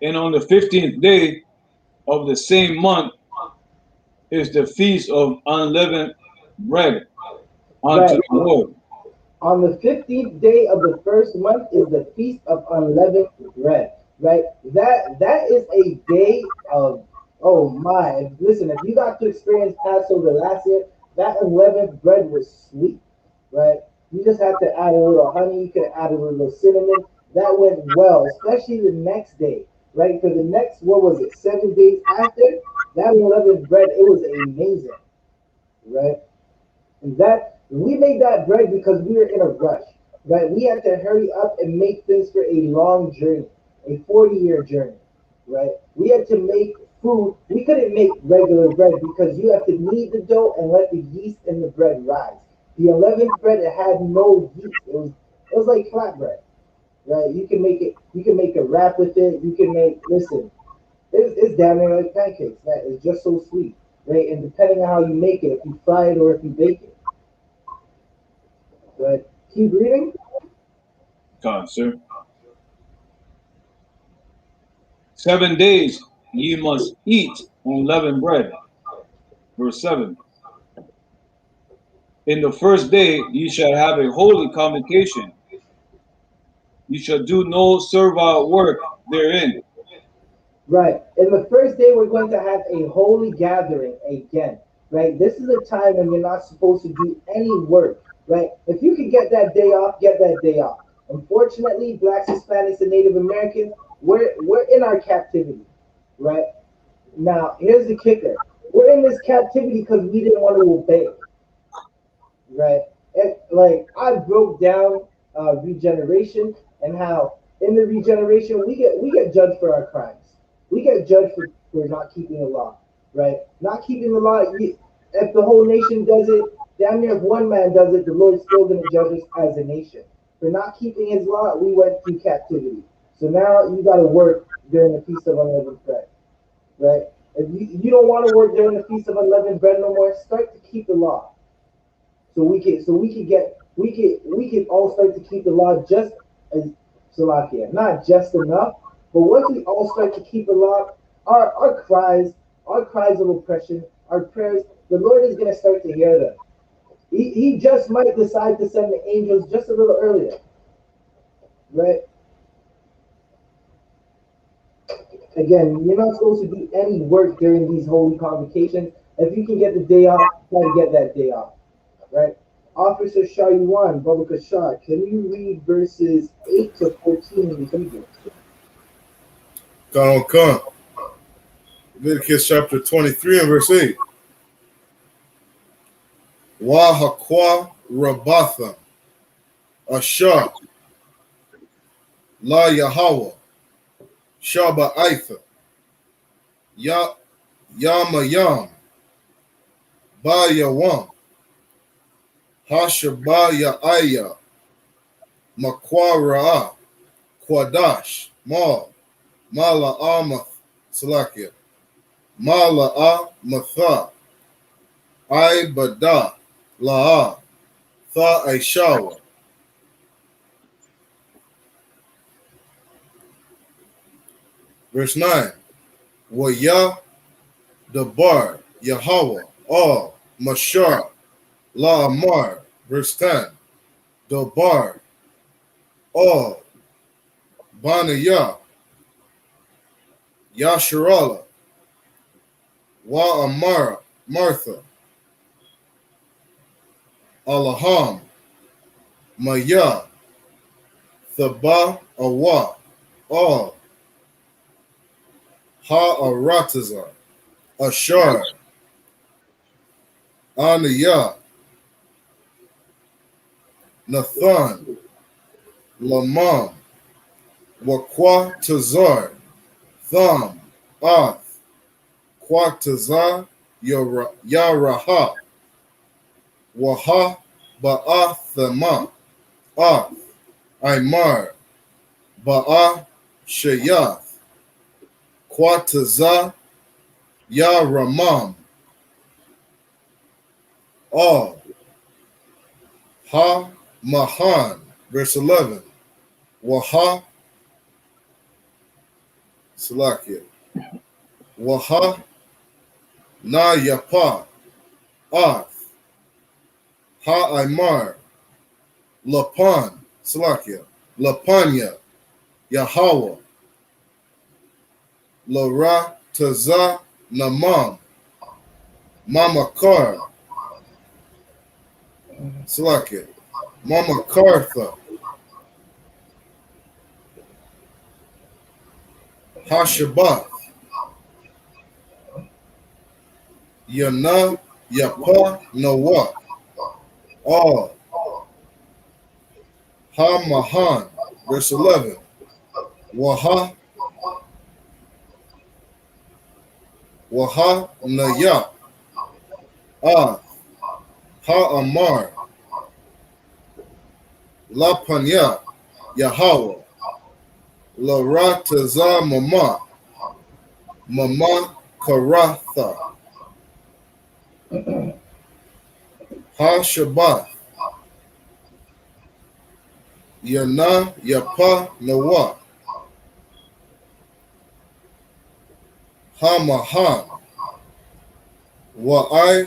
and on the 15th day of the same month is the feast of unleavened bread unto Right. the Lord. On the 15th day of the first month is the feast of unleavened bread. Right. That is a day of, oh my. Listen, if you got to experience Passover last year, that unleavened bread was sweet. Right. You just had to add a little honey. You could add a little cinnamon. That went well, especially the next day. Right. For the next, what was it, 7 days after that unleavened bread, it was amazing. Right. And that we made that bread because we were in a rush, right? We had to hurry up and make things for a long journey, a 40-year journey, right? We had to make food. We couldn't make regular bread because you have to knead the dough and let the yeast in the bread rise. The 11th bread, it had no yeast. It was like flatbread, right? You can make it. You can make a wrap with it. You can make. Listen, it's damn near like pancakes. That is just so sweet, right? And depending on how you make it, if you fry it or if you bake it. But keep reading. God, sir. 7 days ye must eat unleavened bread. Verse 7. In the first day ye shall have a holy convocation. You shall do no servile work therein. Right. And the first day we're going to have a holy gathering again. Right. This is a time when you're not supposed to do any work. Right. If you can get that day off, get that day off. Unfortunately, blacks, Hispanics, and Native Americans, we're in our captivity. Right. Now, here's the kicker. We're in this captivity because we didn't want to obey. right? And like I broke down regeneration and how in the regeneration we get judged for our crimes. We get judged for not keeping the law, right? Not keeping the law. If the whole nation does it, damn near if one man does it, the Lord's still going to judge us as a nation. For not keeping His law, we went through captivity. So now you got to work during the feast of unleavened bread, right? If you don't want to work during the feast of unleavened bread no more, start to keep the law. So we can all start to keep the law just as Salakia, not just enough, but once we all start to keep the law, our cries of oppression, our prayers, the Lord is gonna start to hear them. He just might decide to send the angels just a little earlier, right? Again, you're not supposed to do any work during these holy convocations. If you can get the day off, try to get that day off, right? Officer Shah Yuan, Baba Kashar, can you read verses 8 to 14 in Hebrew? Come. Leviticus chapter 23 and verse 8. Wahakwa Rabatha Ashar La Yahweh Shaba Aitha Yamayam Ba Yawam Hashabah Ya'aya Makwara Kwadash Mal Mala Amath Salakia Mala Matha I Bada La'a Tha Aishawa. Verse 9. Waya Dabar Yahweh All Mashar La Amar. Verse 10. Dabar All Banaya Yasharala Wa Amara Martha Alaham Maya Thaba Awa All Ha-Arataza, Ashar, Aniyah, Nathan, Lamam, Wakwa Tazar, Tham, Ath, Kwatazar, Yaraha, Waha, Ba'athama, Ath, Aymar, Ba'a, Shayath, Kwatazar, Yaramam, All, Ha Mahan, verse 11. Waha Salakia. Waha Na Yapa Ath Ha Imar Lapan Salakia. Lapanya Yahweh Lara Taza Namam Mamakar Salakia. Mamakartha Hashabath, Yana, Yapa, Nawa, All, Ha Mahan, verse 11, Waha, Naya, Ah, Ha Amar, La Panya, Yahweh, La Rataza Mama, Mama Karatha, Ha Shabbat, Yana Yapa Nawa, Ha Mahan, Wa'ai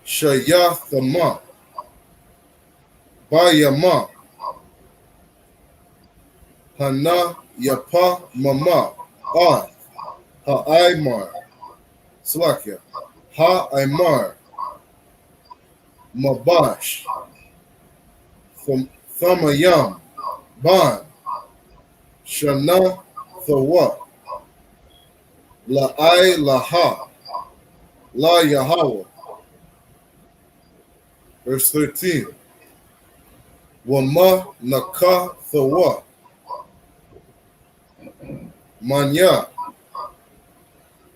Shayathama, Bayama, Hana Yapa Mama, Ah, Ha'aimar, Slakia, Ha'aimar, Mabash, Thamayam, Ban, Shana Thawa, La'ai Laha, La Yahweh, Verse 13. Wama naka thawa. Manya.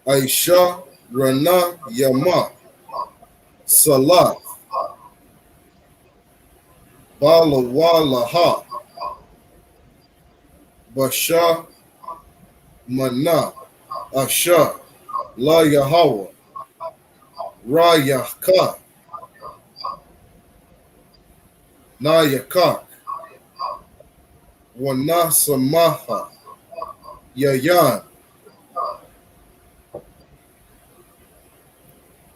Aisha Rana Yama. Salah. Balawalaha. Basha Mana. Asha. La Yahweh. Ra Yahka. Na Yakak. Wana Samaha. Yayan.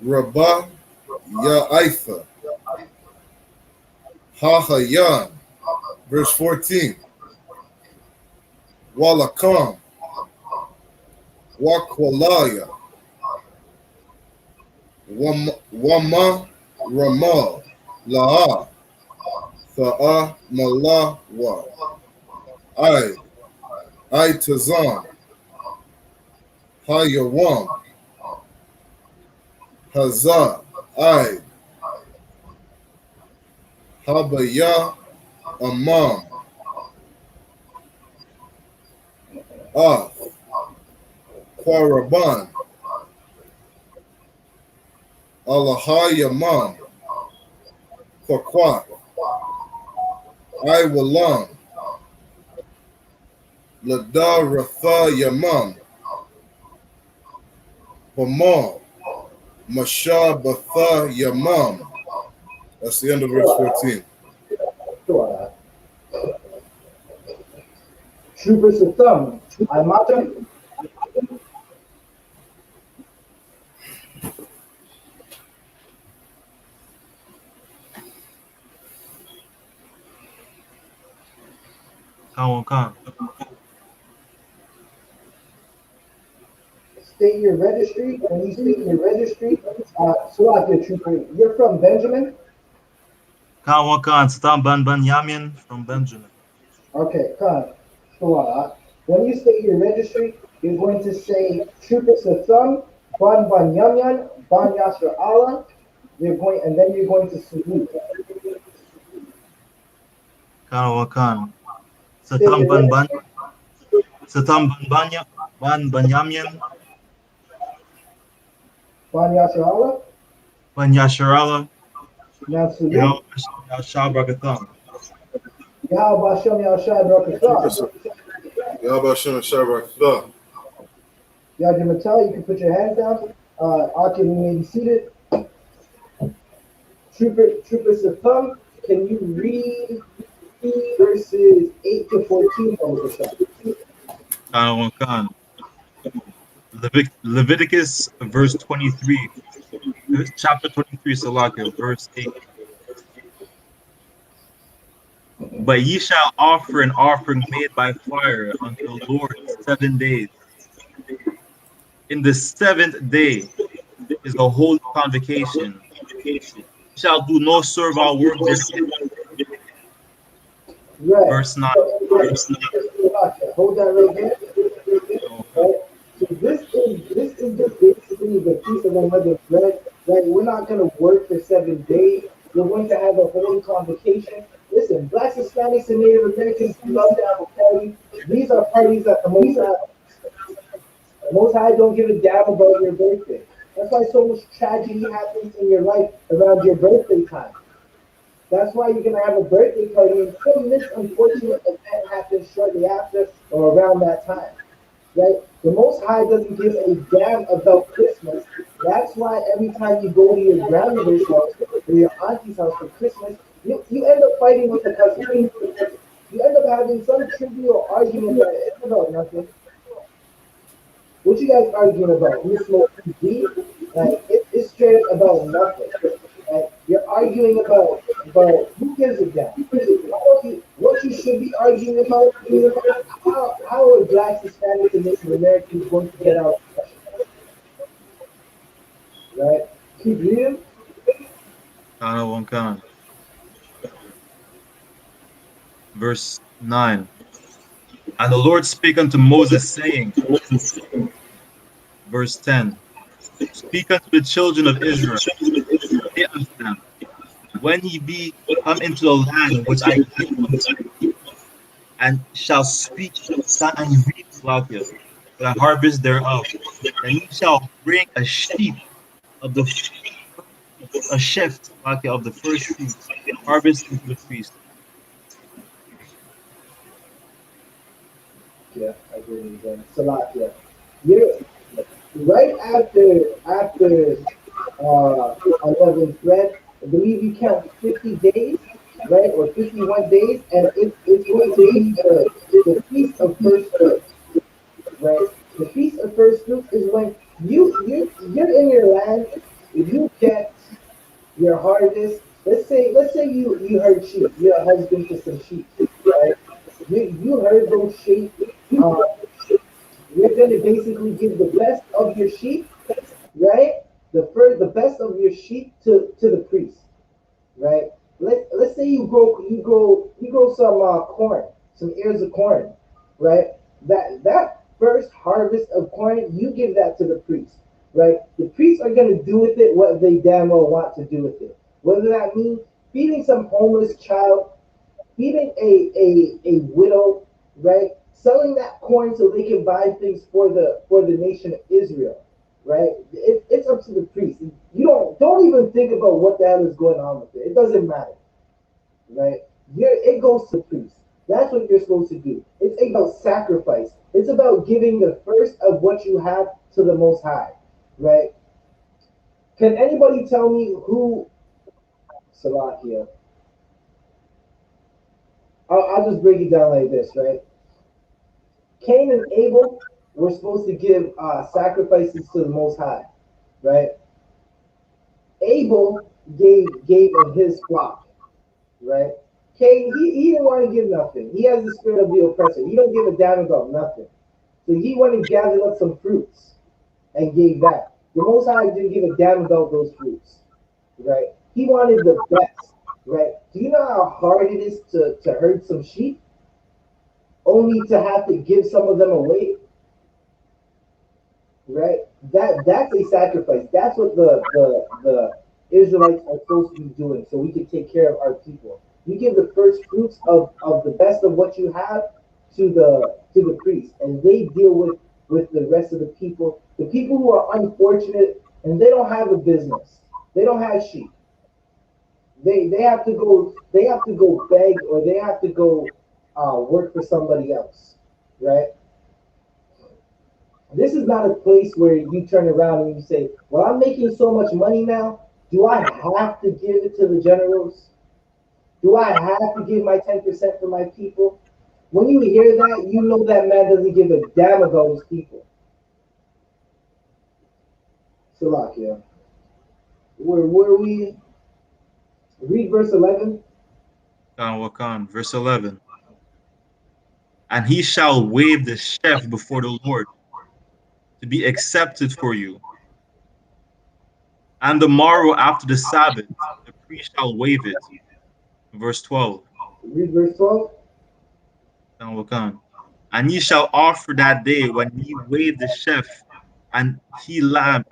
Rabah Ya'itha. Hahayan. Verse 14. Walakam. Wakwalaya. Wama Ramal. La'a. Tha'a Malawa. I Tazam. Hayawam. Hazah. Habaya Amam. Quaraban. Allahayamam. Quaquat. Walam. Lada Ratha Yamam. Hamal. Mashabatha Yamam. That's the end of verse 14. Troopers of thumb. Imata. Khan. State your registry. When you state your registry, Salakia Trooper, you're from Benjamin? Khan. Stam Ban Yamin from Benjamin. Okay, Khan. When you state your registry, you're going to say Trooper Satham, Ban Yamyan, Ban Yasser Allah. And then you're going to salute. Khan. Satam Ban Yamin. Ban Yasser Allah. Ban Yasharala. Now salute. Shabakatham. Yahweh Hashem Yahshai Barakatah. Yahweh Hashem Shabbat. Yahweh Matal, you can put your hands down. Akim, you may be seated. Trooper Satham, can you read verses 8 to 14 from the Khan. Leviticus verse 23. Chapter 23, Salaka, verse 8. But ye shall offer an offering made by fire unto the Lord 7 days. In the 7th day is the holy convocation. Ye shall do no servile work therein. Right. Verse 9. Hold that right there. Right. So this is just basically the piece of unleavened bread. Right. We're not going to work for 7 days. We're going to have a holy convocation. Listen, Blacks, Hispanics, and Native Americans love to have a party. These are parties that the Most High don't give a damn about your birthday. That's why so much tragedy happens in your life around your birthday time. That's why you're going to have a birthday party and some unfortunate event happens shortly after or around that time. Right? The Most High doesn't give a damn about Christmas. That's why every time you go to your grandmother's house or your auntie's house for Christmas, you end up fighting with the cousin. You end up having some trivial argument that it's about nothing. What you guys arguing about? You smoke weed? Like it's straight about nothing. Like you're arguing about who gives a damn? What you should be arguing about is how are Blacks, Hispanics, and Native Americans going to get out of question? Right? Keep reading. Khan. Verse 9. And the Lord spake unto Moses, saying, verse 10, speak unto the children of Israel, say unto them, when ye be come into the land which I give you, and shall speak and reap Slovakia, the harvest thereof, then ye shall bring a sheep of the a shift Slovakia, of the first fruits, harvest into the priest. Yeah, I agree with you. Salakia. You're right after 11th thread. I believe you count 50 days, right, or 51 days, and it's going to be the feast of first fruits, right? The feast of first fruits is when you're in your land, you get your harvest. Let's say you herd sheep. You're a husband to some sheep, right? You herd those sheep. Uh, you're gonna basically give the best of your sheep, right? The best of your sheep to the priest, right? Let's say you grow some corn, some ears of corn, right? That first harvest of corn, you give that to the priest, right? The priests are gonna do with it what they damn well want to do with it. Whether that means feeding some homeless child, feeding a widow, right? Selling that corn so they can buy things for the nation of Israel, right? It's up to the priest. You don't even think about what the hell is going on with it. It doesn't matter, right? It goes to the priest. That's what you're supposed to do. It's about sacrifice. It's about giving the first of what you have to the Most High, right? Can anybody tell me who Salakia? I'll just break it down like this, right? Cain and Abel were supposed to give sacrifices to the Most High, right? Abel gave of his flock, right? Cain, he didn't want to give nothing. He has the spirit of the oppressor. He don't give a damn about nothing. So he went and gathered up some fruits and gave that. The Most High didn't give a damn about those fruits, right? He wanted the best, right? Do you know how hard it is to herd some sheep, only to have to give some of them away? Right? That's a sacrifice. That's what the Israelites are supposed to be doing, so we can take care of our people. You give the first fruits of the best of what you have to the priest, and they deal with the rest of the people who are unfortunate and they don't have a business, they don't have sheep. They have to go beg, or they have to go work for somebody else, right? This is not a place where you turn around and you say, well, I'm making so much money now. Do I have to give it to the generals? Do I have to give my 10% for my people? When you hear that, you know that man doesn't give a damn about his people. Salakia. Where we read verse 11? Wakan, verse 11. And he shall wave the sheaf before the Lord to be accepted for you. And the morrow after the Sabbath, the priest shall wave it. Verse 12. Read verse 12. Wakan. And ye shall offer that day when ye wave the sheaf, and he lamb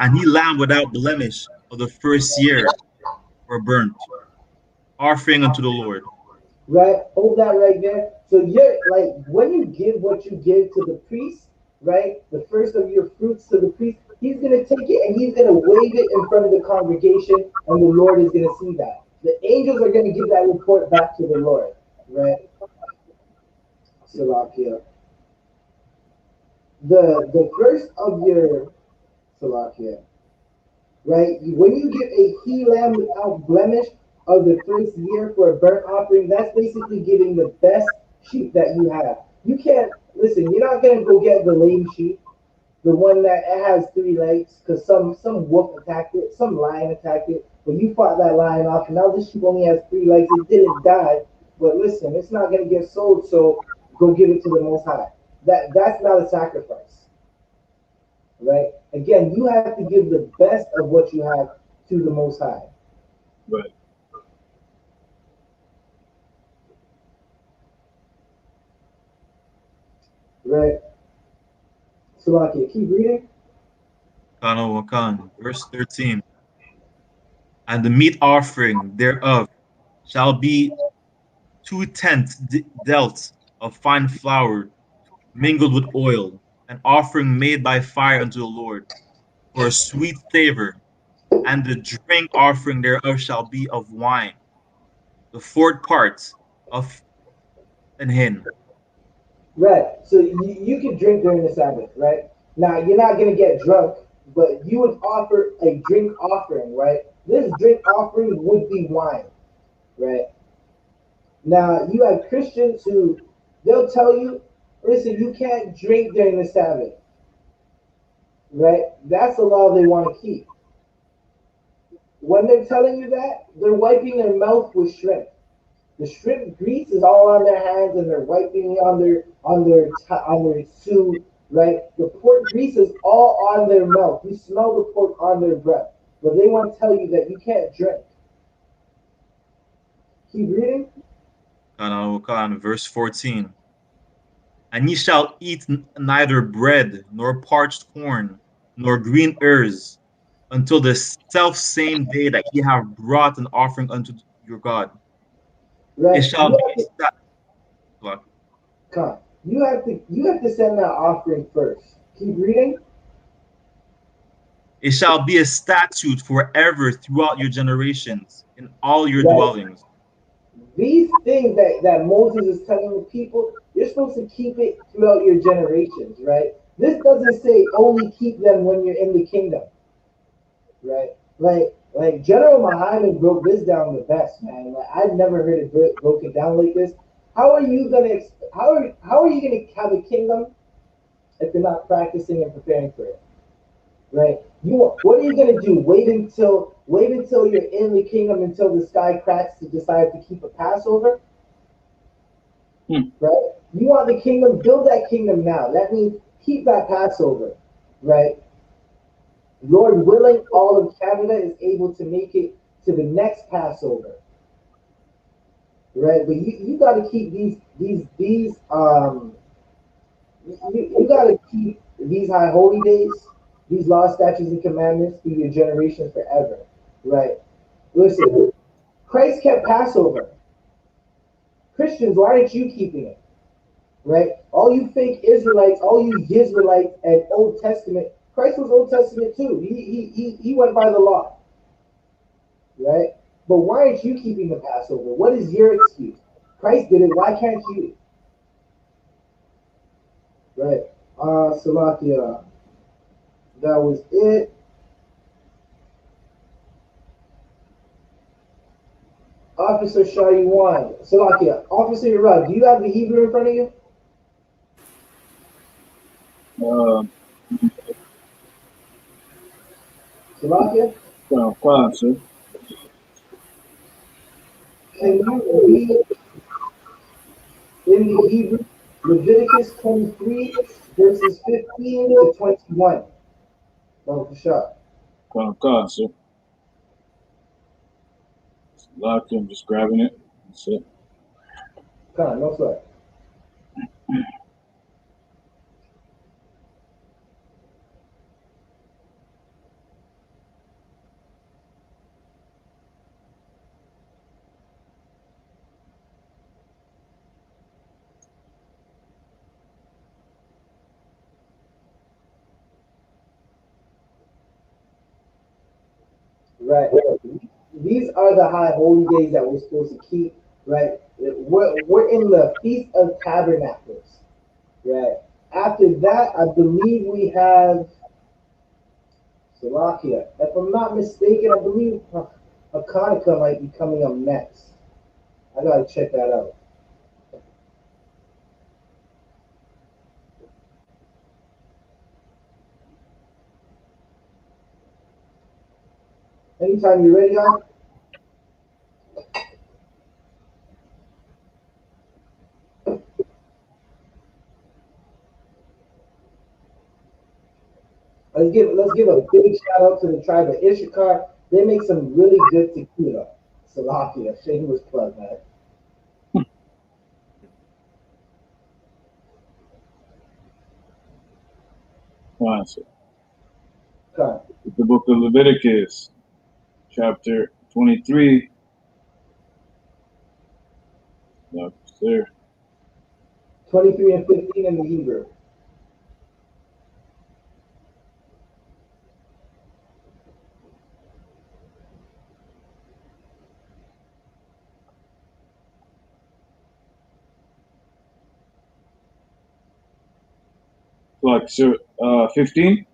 without blemish of the first year for burnt, offering unto the Lord. Right? Hold that right there. So you're like, when you give what you give to the priest, right? The first of your fruits to the priest, he's gonna take it and he's gonna wave it in front of the congregation, and the Lord is gonna see that. The angels are gonna give that report back to the Lord, right? Salakia. The first of your Salakia, right? When you give a he lamb without blemish of the first year for a burnt offering, that's basically giving the best sheep that you have. You can't listen. You're not gonna go get the lame sheep, the one that it has three legs, because some wolf attacked it, some lion attacked it, but you fought that lion off, and now this sheep only has three legs. It didn't die, but listen, it's not gonna get sold, so go give it to the Most High. That's not a sacrifice, right? Again, you have to give the best of what you have to the Most High. Right. Right. Salakia, keep reading. Wakan, verse 13. And the meat offering thereof shall be 2/10 delts of fine flour mingled with oil, an offering made by fire unto the Lord for a sweet savor, and the drink offering thereof shall be of wine, the fourth part of an hin. Right. So you can drink during the Sabbath, right? Now you're not gonna get drunk, but you would offer a drink offering, right? This drink offering would be wine, right? Now you have Christians who they'll tell you, listen, you can't drink during the Sabbath, right? That's the law they want to keep. When they're telling you that, they're wiping their mouth with shrimp. The shrimp grease is all on their hands, and they're wiping it on their suit, right? The pork grease is all on their mouth. You smell the pork on their breath, but they want to tell you that you can't drink. Keep reading. Verse 14. And ye shall eat neither bread, nor parched corn, nor green herbs, until the self same day that ye have brought an offering unto your God. It Right? shall be that. Come. You have to send that offering first. Keep reading. It shall be a statute forever throughout your generations in all your Right. dwellings. These things that Moses is telling the people, you're supposed to keep it throughout your generations, right? This doesn't say only keep them when you're in the kingdom, right? Like General Muhammad broke this down the best, man. Like I've never heard it broken down like this. How are you gonna how are you gonna have a kingdom if you're not practicing and preparing for it? Right? What are you gonna do? Wait until you're in the kingdom until the sky cracks to decide to keep a Passover? Right? You want the kingdom, build that kingdom now. That means keep that Passover, right? Lord willing, all of Canada is able to make it to the next Passover, right? But you got to keep you got to keep these high holy days, these laws, statutes, and commandments through your generations forever, right? Listen, Christ kept Passover. Christians, why aren't you keeping it? Right? All you fake Israelites, all you Israelites and Old Testament, Christ was Old Testament too. He went by the law, right? But why aren't you keeping the Passover? What is your excuse? Christ did it. Why can't you? Right? Salakia, that was it. Officer Shari 1. Salakia, Officer Yerad, do you have the Hebrew in front of you? Salakia? Sir. Can you read in the Hebrew Leviticus 23, verses 15 to 21? Oh, sure. Sir. Locked. I'm just grabbing it. That's it. Come on, no sweat. Right. These are the high holy days that we're supposed to keep, right? We're in the Feast of Tabernacles, right? After that, I believe we have Salakia. If I'm not mistaken, I believe Hanukkah might be coming up next. I gotta check that out. Anytime you're ready, y'all. Let's give a big shout out to the tribe of Issachar. They make some really good tequila. Salakia, shameless plug, man. Sir. Come. The book of Leviticus, chapter 23, Yes, sir. 23 and 15 in the Hebrew. Like, sir, 15?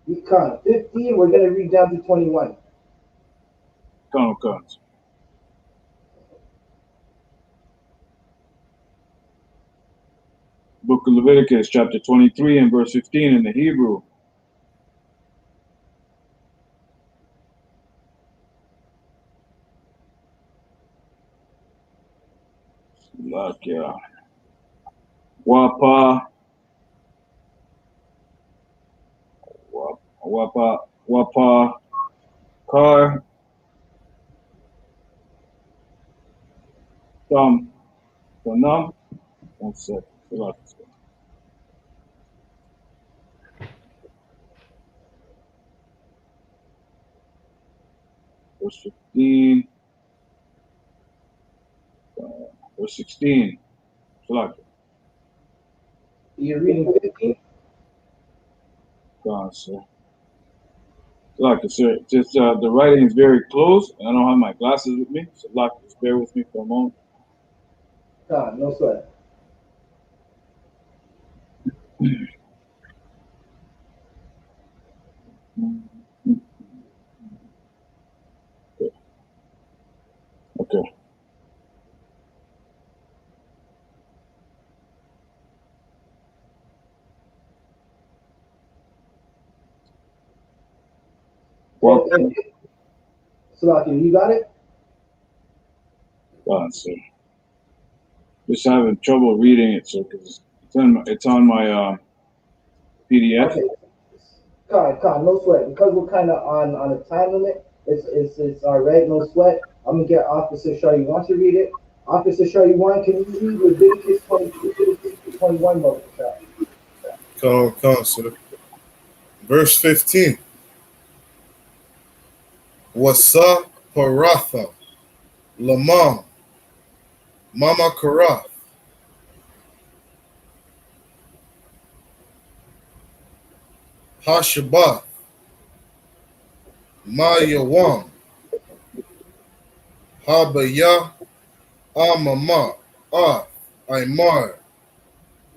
You come. 15, we're going to read down to 21. Come. Book of Leviticus, chapter 23 and verse 15 in the Hebrew. Like, Wapa, Kar, Tanam. One second. Verse 15, verse 16. Like, You're reading 15? God, sir. Like, sir, just the writing is very close, and I don't have my glasses with me, so like, just bear with me for a moment. Come, no sweat. Okay. Well, Salaki, you got it? God, sir. Just having trouble reading it, sir, because it's on my PDF. Okay. Come, no sweat. Because we're kind of on a time limit, it's all right, no sweat. I'm going to get Officer Shaw. You want to read it? Officer Shaw, you want? Can you read Leviticus 22 to 21, Moses? Come, sir. Verse 15. Wasa Paratha Lamam Mama Karath Hashabath Ma Yawam Habaya Amama Ah Aymar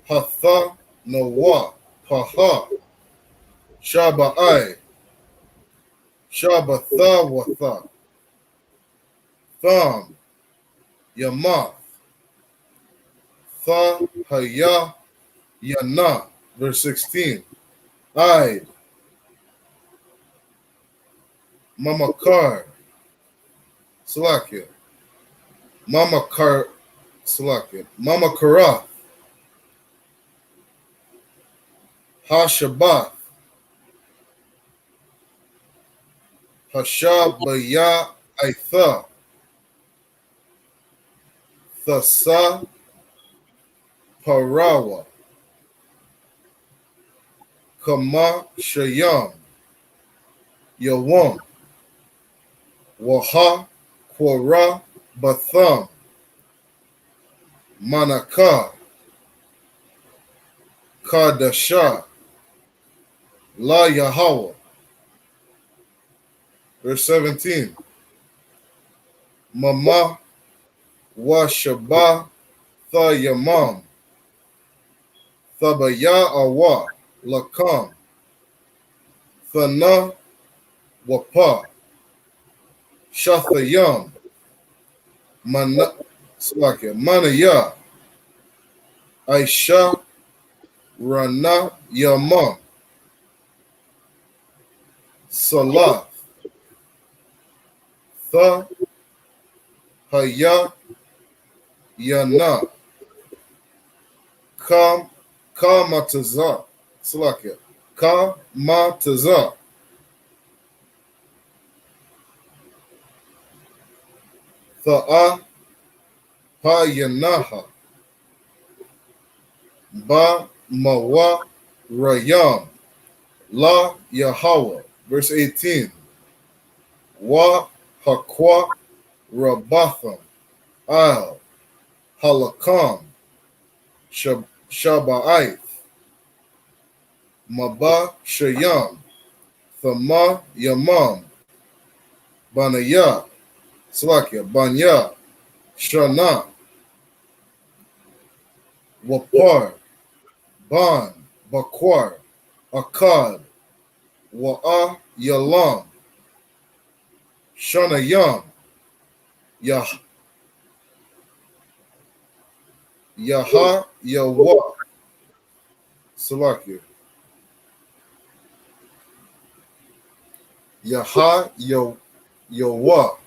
Hatha Nawa Paha Shaba'ai Shabatha Watha Tham Yamath Tha Haya Yana. Verse 16. Ide Mamakar Salakia Mamakar Salakia Mama Karath Hashabath Hashabaya Aitha Thasa Parawa Kama Shayam Yawam Waha Quara Batham Manaka Kadasha La Yahweh. Verse 17. Mama Washaba Thayamam Thabaya Awa Lakam Thana Wapa Shathayam Manaya Aisha Rana Yama Salah Tha Haya Yana Kamataza Salakia Kamataza Tha'a Hayanaha Ba Mawa Rayam La Yahweh. Verse 18. Wa Hakwa Rabatham Al Halakam, Shaba'ith, Maba Shayam, Thama Yamam, Banaya, Slakia, Banya, Shana, Wapar, Ban, Bakwar, Akkad, Wa'a Yalam, Shana Yam, Yaha Yawa, Salakia, Yaha Yawa,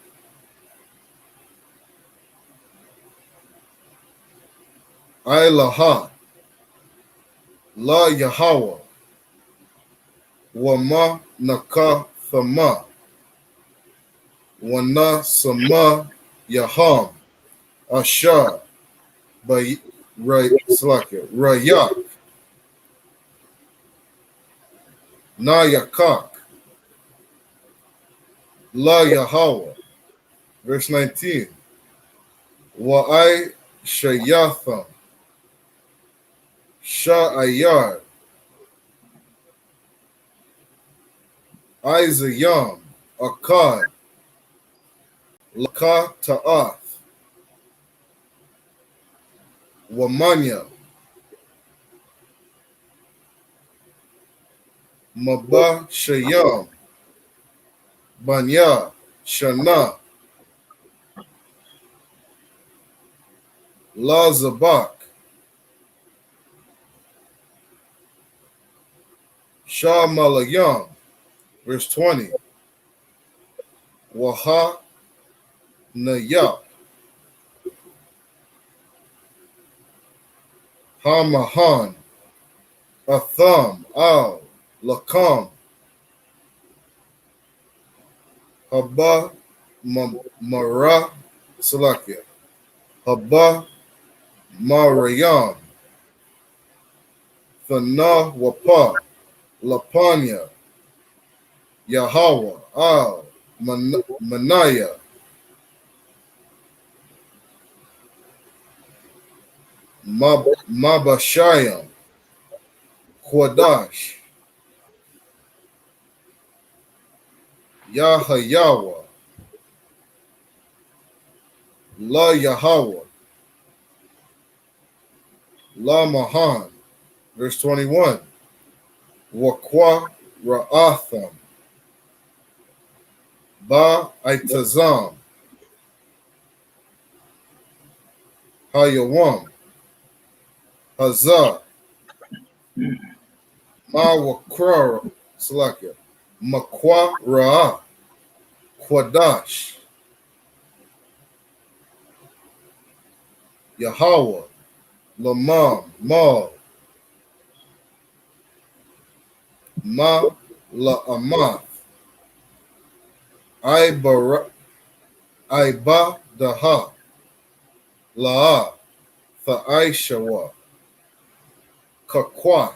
Ilaha, La Yahweh, Wama Naka Thama, Wana Sama Yaham, Asha, Rayak, Nayakak, La Yahweh. Verse 19. Wa'ai Shayatham, Sha'ayar, Izayam, Akkad, Laka Ta'ath, Wamanya, Maba Shayam, Banya, Shana, La Zabak, Shah Malayam, verse 20, Waha Nayap, Hamahan, Atham, Al, Lakam, Haba Mara, Salakia, Haba Marayam, Thana Wapa, Lapanya, Yahweh, Al, Manaya, Mabashayam, Quadash, Yahayawa, La Yahweh, La Mahan, verse 21, Wakwa Ra'atham, Ba Itazam, Hayawam, Hazah, Mawakra, Salakia, Makwa Ra'ah, Quadash, Yahweh, Lamam, Mal, Ma La'amath, Iba Daha, La'a, Tha'aishawa, Kakwath,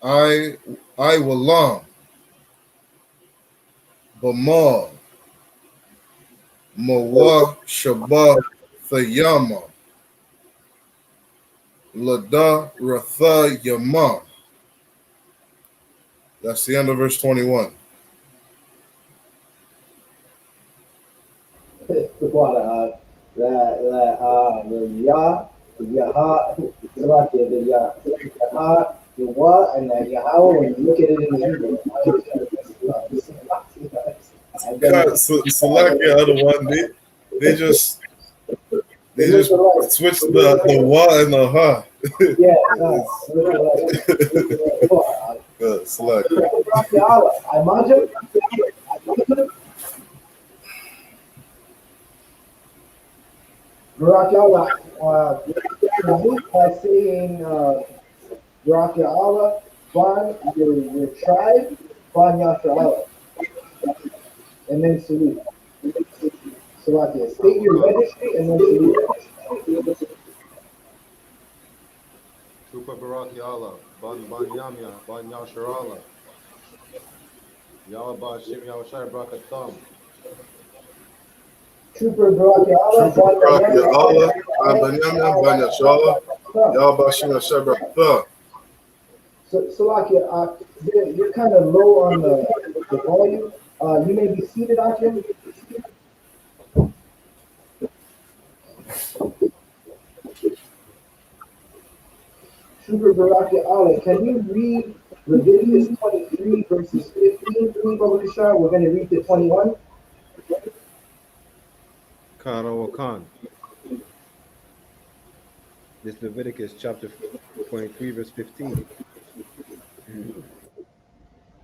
I Walam, Bamal, Mawa Shabbat Thayama, Lada Ratha Yama. That's the end of verse 21. The Yah, and the Yahweh, when you look at it in the English, God, Salakia are the one they just switched the wa and the ha. yeah, Salakia. I imagine. Barak Yahweh, by saying Barak Yahweh, Ban, your tribe, Ban Yahweh, and then salute. Salakia, state your registry and then salute. Super Barak Yala, Ban Yamya, Ban Yasharala, Yahweh Bashim Yahushai Brakatam, Trooper Baraki Allah, Trooper Bon Barak Danyami, Ya'Allah, Banyamya, Banyashala, Yabashina Shebra. So Salakia, you're kind of low on the volume. You may be seated, Akim. Trooper Baraki Allah, can you read Leviticus 23 verses 15 for me, Baba Kashar? We're going to read to 21. Khan or Khan. This Leviticus chapter 23, verse 15.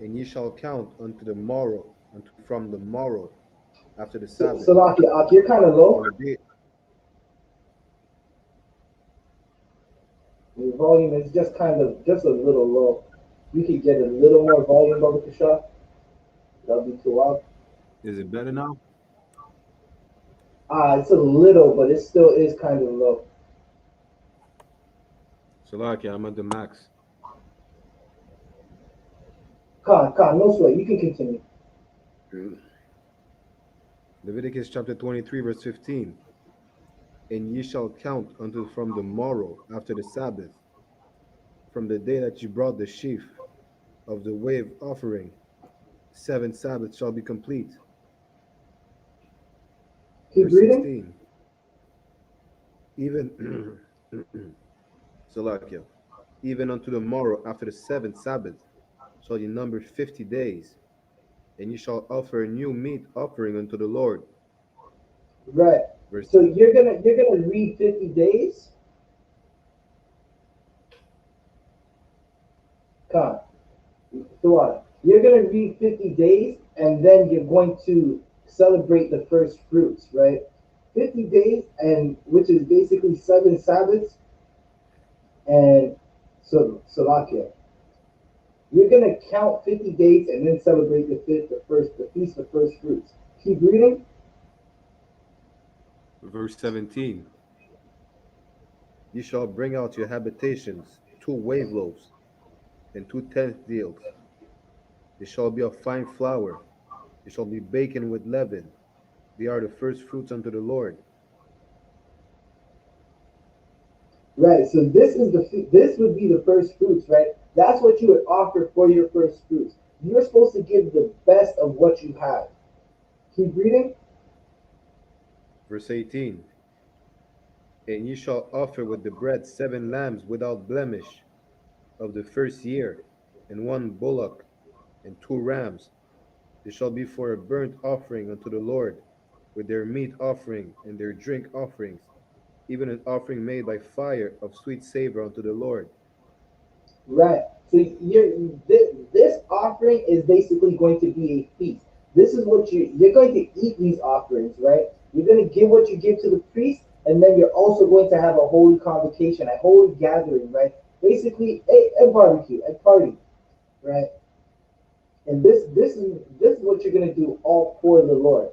And ye shall count unto the morrow, from the morrow after the Sabbath. Salakia, you're kind of low. Your volume is just a little low. You could get a little more volume, Baba Kashar. That'll be too loud. Is it better now? It's a little, but it still is kind of low. Salakia, I'm at the max. Khan, no sweat. You can continue. Leviticus chapter 23, verse 15. And ye shall count unto from the morrow after the Sabbath, from the day that ye brought the sheaf of the wave offering, 7 Sabbaths shall be complete. Keep Verse reading. 16. Even Salakia, even unto the morrow after the 7th Sabbath shall ye number 50 days, and ye shall offer a new meat offering unto the Lord. Right. So you're gonna read 50 days. Come. You're gonna read 50 days, and then you're going to celebrate the first fruits, right? 50 days, and which is basically 7 Sabbaths, and Salakia. You're gonna count 50 days and then celebrate the feast of first fruits. Keep reading. Verse 17. Ye shall bring out your habitations 2 wave loaves and 2 tenth deals. They shall be of fine flour. They shall be baken with leaven. They are the first fruits unto the Lord. Right. So this would be the first fruits, right? That's what you would offer for your first fruits. You're supposed to give the best of what you have. Keep reading. Verse 18. And ye shall offer with the bread 7 lambs without blemish of the first year, and 1 bullock, and 2 rams. They shall be for a burnt offering unto the Lord, with their meat offering and their drink offerings, even an offering made by fire of sweet savor unto the Lord. Right. So this offering is basically going to be a feast. This is what you're going to eat these offerings, right? You're going to give what you give to the priest, and then you're also going to have a holy convocation, a holy gathering, right? Basically, a barbecue, a party, right? And this is what you're going to do all for the Lord,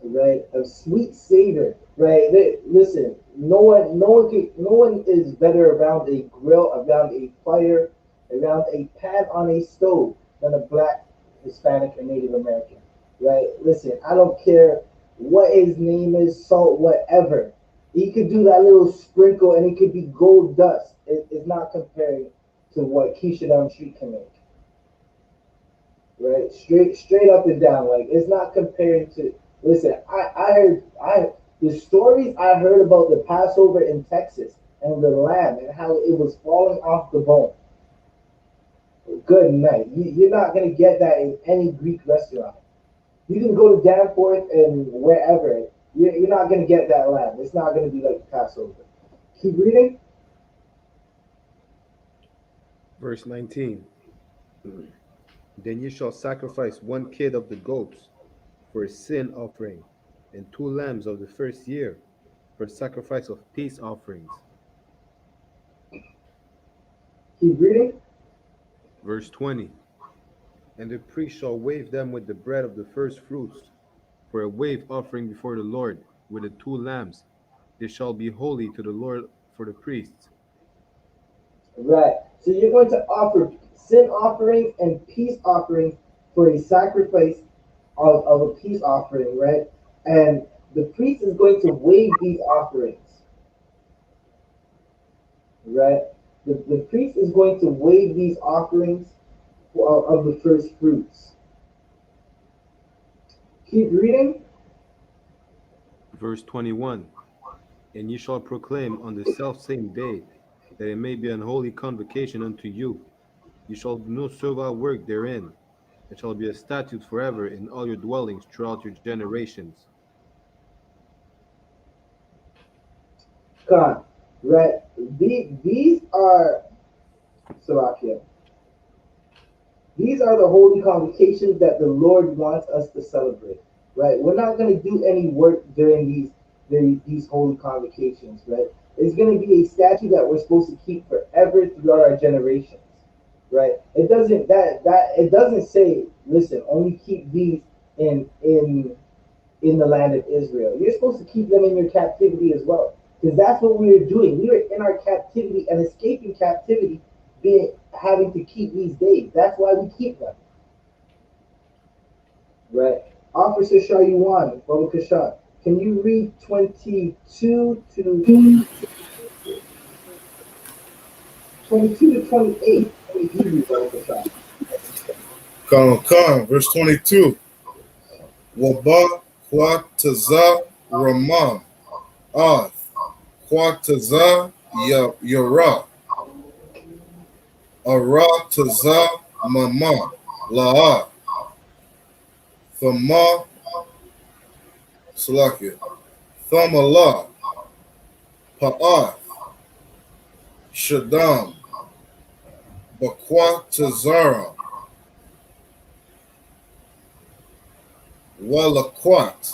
right? A sweet savor, right? Listen, no one is better around a grill, around a fire, around a pan on a stove than a black, Hispanic, or Native American, right? Listen, I don't care what his name is, salt, whatever. He could do that little sprinkle, and it could be gold dust. It's not comparing to what Keisha down the street can make. Right, straight up and down. Like, it's not comparing to. Listen, the stories I heard about the Passover in Texas and the lamb and how it was falling off the bone. Good night. You're not gonna get that in any Greek restaurant. You can go to Danforth and wherever. You're not gonna get that lamb. It's not gonna be like the Passover. Keep reading. Verse 19. Then ye shall sacrifice 1 kid of the goats for a sin offering, and 2 lambs of the first year for sacrifice of peace offerings. Keep reading. Verse 20. And the priest shall wave them with the bread of the first fruits for a wave offering before the Lord with the 2 lambs. They shall be holy to the Lord for the priests. Right. So you're going to offer sin offerings and peace offerings for a sacrifice of a peace offering, right? And the priest is going to wave these offerings, right? The priest is going to wave these offerings of the first fruits. Keep reading. Verse 21. And ye shall proclaim on the selfsame day that it may be an holy convocation unto you. You shall do no servile work therein. It shall be a statute forever in all your dwellings throughout your generations. God, right? These are Salakia. These are the holy convocations that the Lord wants us to celebrate, right? We're not going to do any work during these holy convocations, right? It's going to be a statute that we're supposed to keep forever throughout our generations, right? It doesn't say, listen, only keep these in the land of Israel. You're supposed to keep them in your captivity as well, because that's what we are doing. We are in our captivity and escaping captivity, being having to keep these days. That's why we keep them. Right. Officer Shayuan, Baba Kashan, can you read 22 to 28 in Hebrew, Baba Kashan? Verse 22. Waba Quataza Ramam. Quataza Yara. Ara Taza Mama. La'a. Thama Salakia. Thamala. Pa'ath. Shaddam. Baquatazara. Walaquat.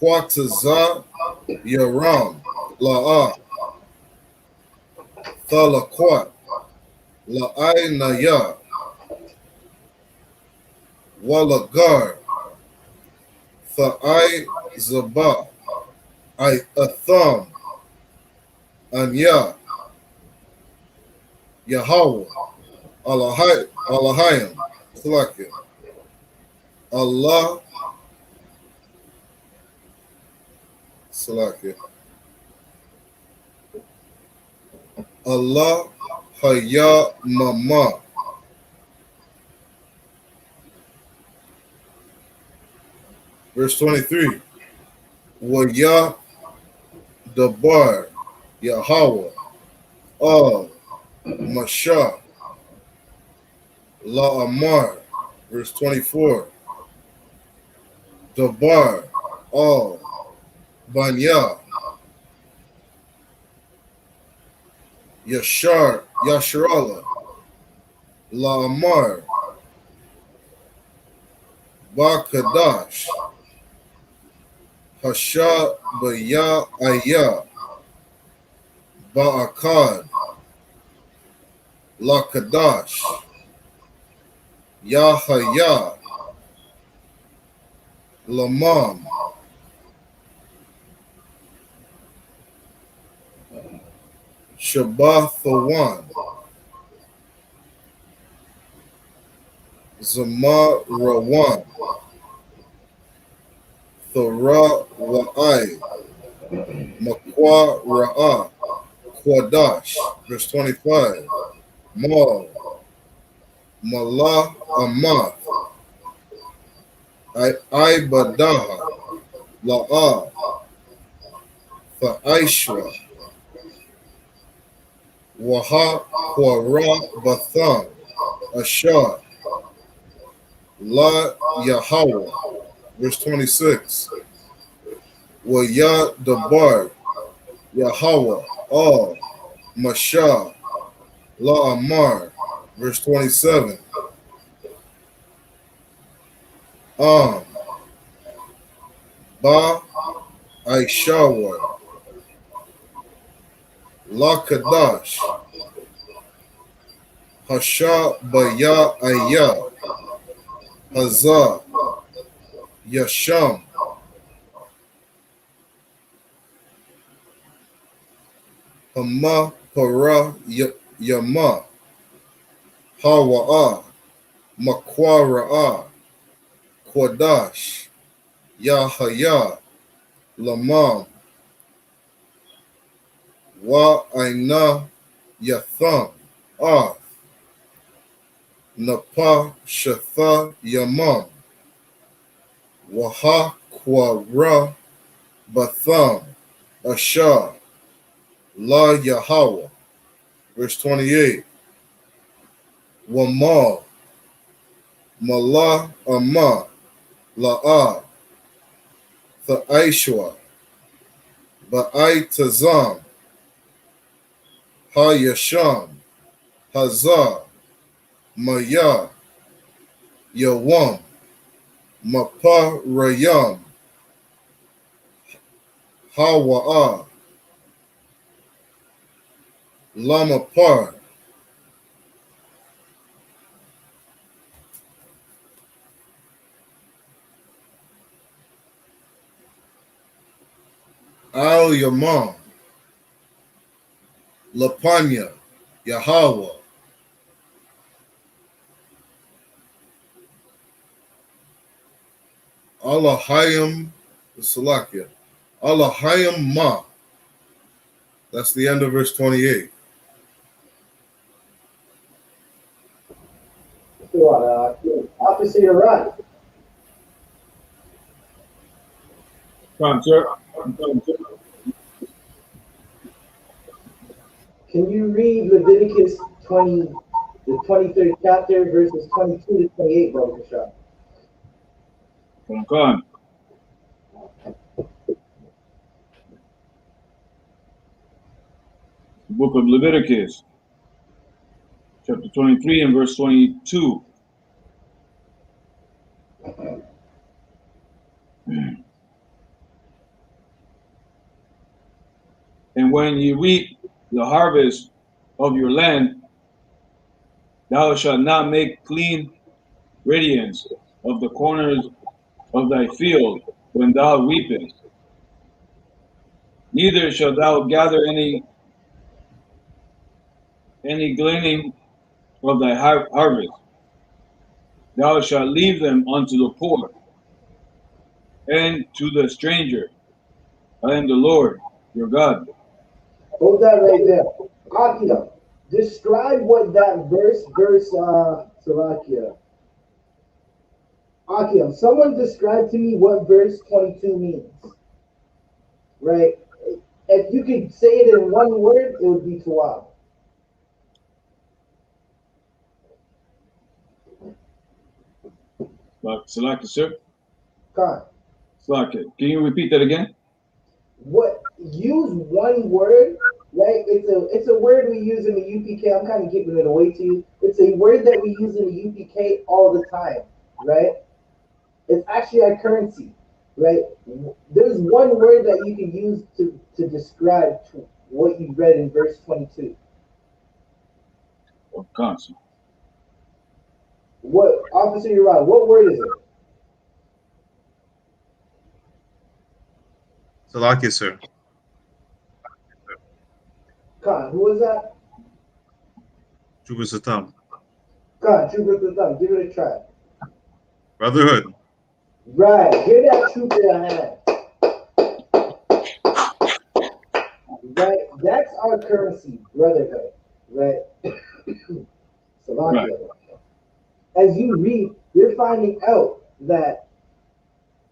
Quataza Yaram. La'a. Thalaquat. La'ainaya. Walagar. Tha'ai Zaba. I Atham. Anya. Yahweh. Allahayim. Salakia. Allah. Salakia. Allah Haya Mama. Verse 23. Waya Dabar Yahweh. Masha. La Amar. Verse 24. Dabar. Banya. Yasharala. La Amar. Bakadash. Hasha Baya Aya. Ba'akad. La Kadash. Yahaya. Lamam. Shabbathawan. Zamarawan. Thara Wa'ai. Makwa Ra'a. Quadash. Verse 25. Mal. Malah Amath. Ibadaha. La'a. Fa'aishwa. Waha Quara Batham. Ashar. La Yahweh. Verse 26. Waya Dabar. Yahweh. Mashah. La Amar. Verse 27. Ba Aishawa. La Kadash. Hasha Baya Aya. Hazah. Yasham. Hama Para Yama. Hawa'a. Makwara'a. Quadash, Yahaya, Lamam, Wa'ina, Yatham, Arth, Napa, Shatha, Yamam, Waha, Quara, Batham, Ashar, La Yahweh. Verse 28. Wamal, Mala, Amma, La'ah, Tha'aishwa, Ba'ai Tazam, Ha-Yasham, Hazar, Maya, Yawam, Mapa Rayam, Hawa'ah, Lamapar, Al Yamam, Lapanya, Yahweh, Allahayim, Salakia, Allahayim Ma. That's the end of verse 28. So, officer, you're right. Come, sir. Can you read Leviticus 20, the 23rd chapter, verses 22 to 28, Brother Kashab? Come. The book of Leviticus, chapter 23 and verse 22. And when you reap the harvest of your land, thou shalt not make clean radiance of the corners of thy field when thou reapest. Neither shalt thou gather any gleaning of thy harvest. Thou shalt leave them unto the poor and to the stranger. I am the Lord your God. Hold that right there. Akia, describe what that verse, Salakia. Akia, someone describe to me what verse 22 means. Right? If you could say it in one word, it would be Tawab. Salakia, sir. Khan. Salakia. Can you repeat that again? Use one word, right? It's a word we use in the UPK. I'm kind of giving it away to you. It's a word that we use in the UPK all the time, right? It's actually our currency, right? There's one word that you can use to describe what you read in verse 22. Of course. What, Officer Uriah, what word is it? Salakia, sir. Khan, who was that? Juba Satam. Khan, Trooper Thumb, give it a try. Brotherhood. Right, give that trooper a hand. Right, that's our currency, brotherhood, right? Salakia. Right. As you read, you're finding out that,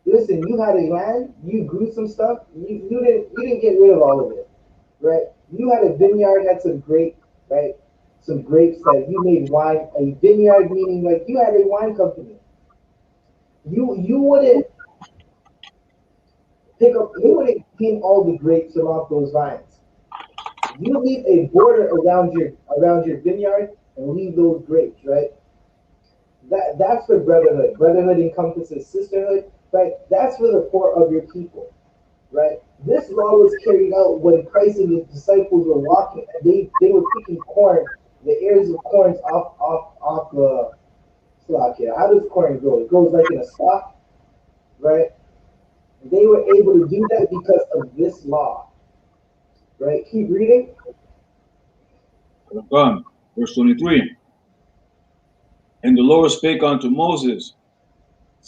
listen, you had a land, you grew some stuff, you didn't get rid of all of it, right? You had a vineyard, had some grape, right? Some grapes that you made wine. A vineyard meaning like you had a wine company. You wouldn't you wouldn't clean all the grapes from off those vines. You leave a border around your vineyard and leave those grapes, right? That's for brotherhood. Brotherhood encompasses sisterhood, right? That's for the poor of your people, right? This law was carried out when Christ and his disciples were walking, and they were picking corn, the ears of corns off the stalk here. How does corn grow? It grows like in a stalk, right? They were able to do that because of this law, right? Keep reading. Verse 23. And the Lord spake unto Moses,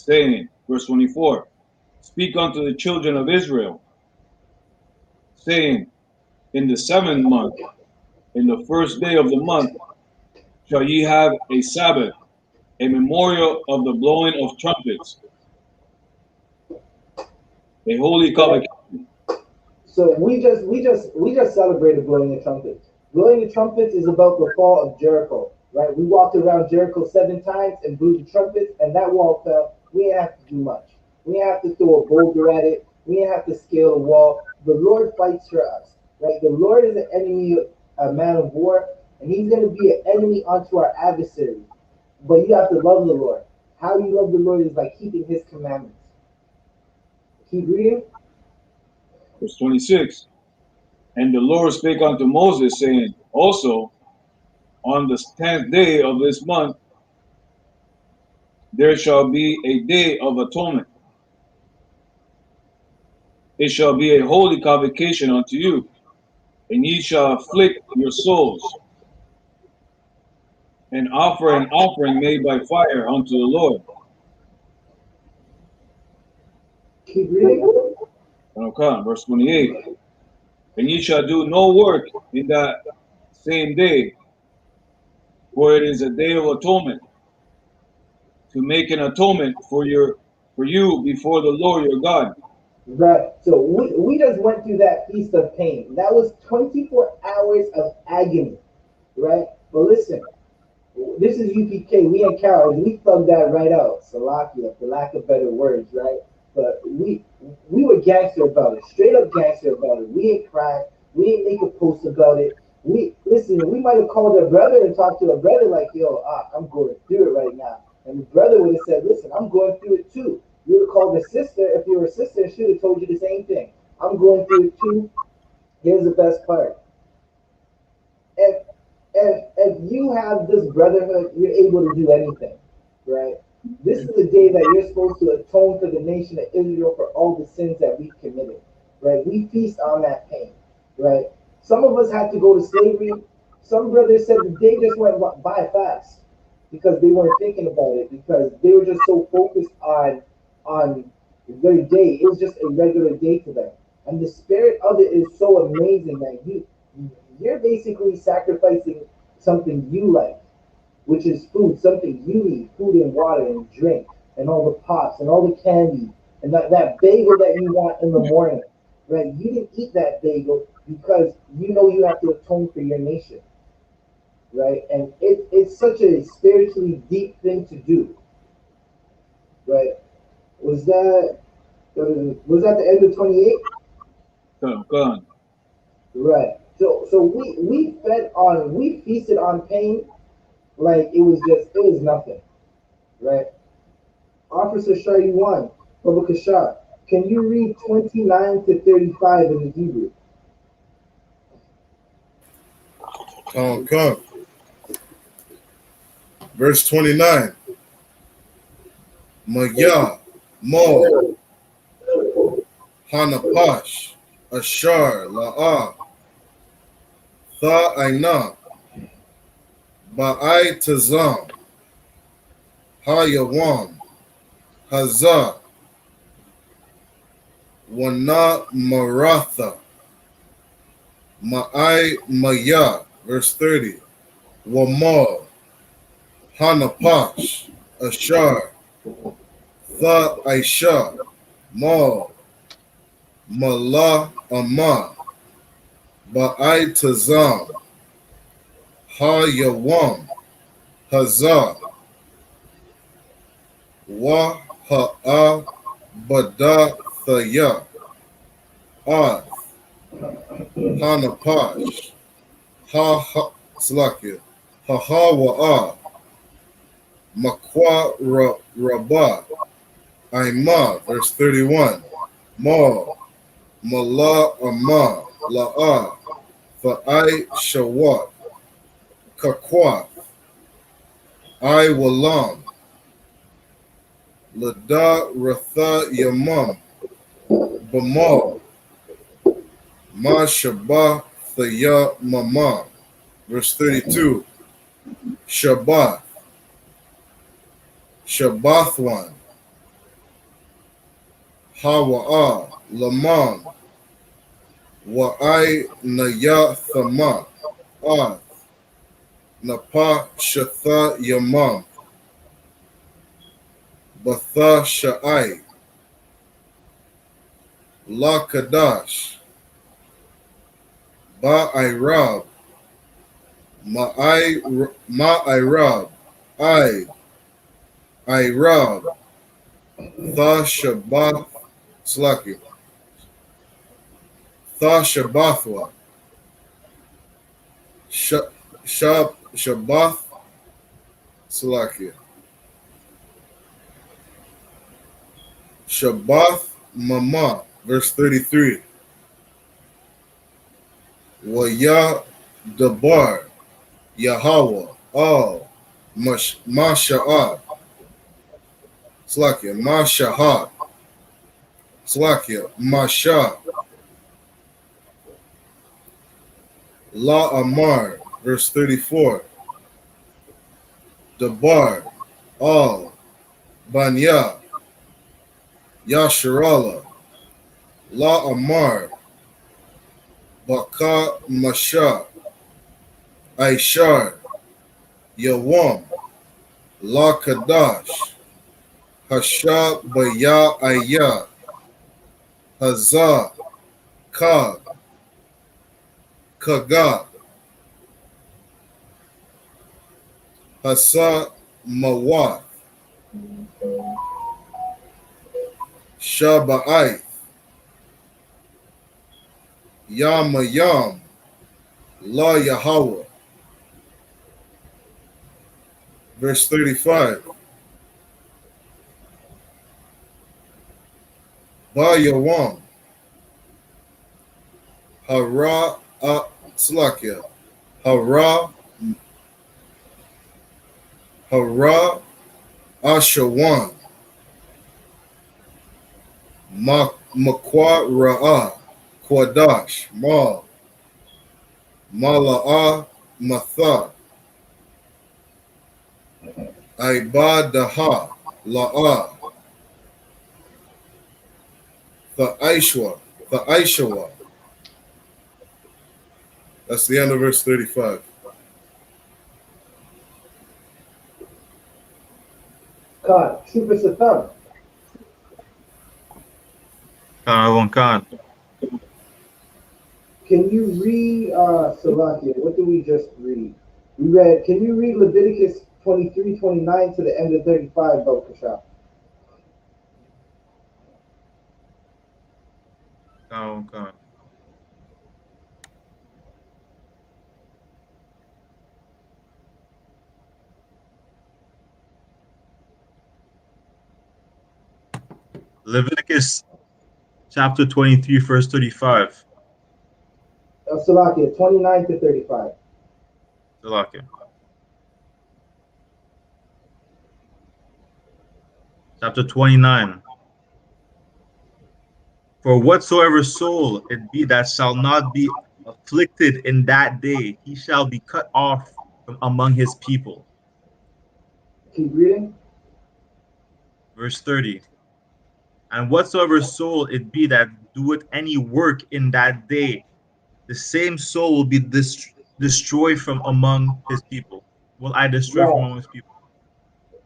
saying, verse 24, speak unto the children of Israel, saying, in the 7th month, in the 1st day of the month, shall ye have a Sabbath, a memorial of the blowing of trumpets, a holy Right? convocation. So we just celebrated blowing the trumpets. Blowing the trumpets is about the fall of Jericho, right? We walked around Jericho 7 times and blew the trumpets, and that wall fell. We didn't have to do much. We didn't have to throw a boulder at it. We didn't have to scale a wall. The Lord fights for us, right? The Lord is an enemy, a man of war, and He's going to be an enemy unto our adversary. But you have to love the Lord. How you love the Lord is by keeping His commandments. Keep reading. Verse 26, and the Lord spake unto Moses, saying, also, on the 10th day of this month, there shall be a day of atonement. It shall be a holy convocation unto you, and ye shall afflict your souls, and offer an offering made by fire unto the Lord. Keep reading. Okay, verse 28, and ye shall do no work in that same day, for it is a day of atonement, to make an atonement for you before the Lord your God. Right. So we just went through that feast of pain. That was 24 hours of agony, right? But listen, this is UPK. We ain't cowards. We thugged that right out. Salakia, for lack of better words, right? But we were gangster about it, straight up gangster about it. We ain't cried. We ain't make a post about it. We listen. We might have called a brother and talked to a brother like, "Yo, I'm going through it right now," and the brother would have said, "Listen, I'm going through it too." You would have called a sister if you were a sister. She would have told you the same thing. I'm going through it too. Here's the best part: if if you have this brotherhood, you're able to do anything, right? This is the day that you're supposed to atone for the nation of Israel for all the sins that we've committed, right? We feast on that pain, right? Some of us had to go to slavery. Some brothers said the day just went by fast because they weren't thinking about it, because they were just so focused on their day. It was just a regular day to them, and the spirit of it is so amazing that you're basically sacrificing something you like, which is food, something you need, food and water and drink, and all the pops and all the candy, and that bagel that you want in the morning, right? You didn't eat that bagel because you know you have to atone for your nation, right? And it's such a spiritually deep thing to do, right? Was that was that the end of 28? Come. Right. So we feasted on pain like it was nothing, right? Officer Shari 1, Baba Kashar, can you read 29 to 35 in the Hebrew? Come. Verse 29. Maya, Mo, Hanapash, Ashar, La'ah, Tha'aina, Ba'ai Tazam, Hayawam, Hazah, Wana Maratha, Ma'ai Maya, verse 30, Wamal, Hanapash, Ashar, Tha'aisha, Mal, Mala Amah, Ba'ai Tazam, Hayawam, Hazah, Wa Ha'a Bada Thaya, Ath, Hanapash, Slakia, Hahawa'a, Makwa Rabah, Aima, verse 31, Ma, Mala Ama, La'a, Fa'ai Shawat, Kakwa, I Walam, Lada Ratha Yamam, Bamal, Ma Shabbat Thaya Mama, verse 32, Shabbat, Shabbathwan, Hawa'a Lamam Wa'ai Naya Thama Ah Napa Shatha Yamam Batha Sha'ai La Kadash Ba'irab Ma'irab Irab Tha Shabbath Slaki Tha Shabbathwa Shabbath Salakia. Shabbath Mama, verse 33. Waya Dabar Yahweh Al Masha'ah Slakia Masha'ah Slakia Masha La Amar, verse 34. Dabar Al Banya Yasharala La Amar Baka Masha Aishar Yawam La Kadash Hasha Baya Ayah Hazah Ka Kaga Hasa Mawat Shaba'ai Yamayam La Yahweh. Verse 35. Ba Yawam Hara Slakia Hara Hara Ashawan Makwa Ra'ah Kwadash Ma Mala'ah Matha Ibadaha La'ah Tha'aishwa. That's the end of verse 35. God, Trooper Satham. Khan. Can you read Salakia? What did we just read? We read, can you read Leviticus 23:29 to the end of 35, Bakasha? Khan. Leviticus chapter 23, verse 35. Salakia, 29 to 35. Salakia. Chapter 29. For whatsoever soul it be that shall not be afflicted in that day, he shall be cut off from among his people. Keep reading. Verse 30. And whatsoever soul it be that doeth any work in that day, the same soul will be destroyed from among his people. Will I destroy from Right, among his people?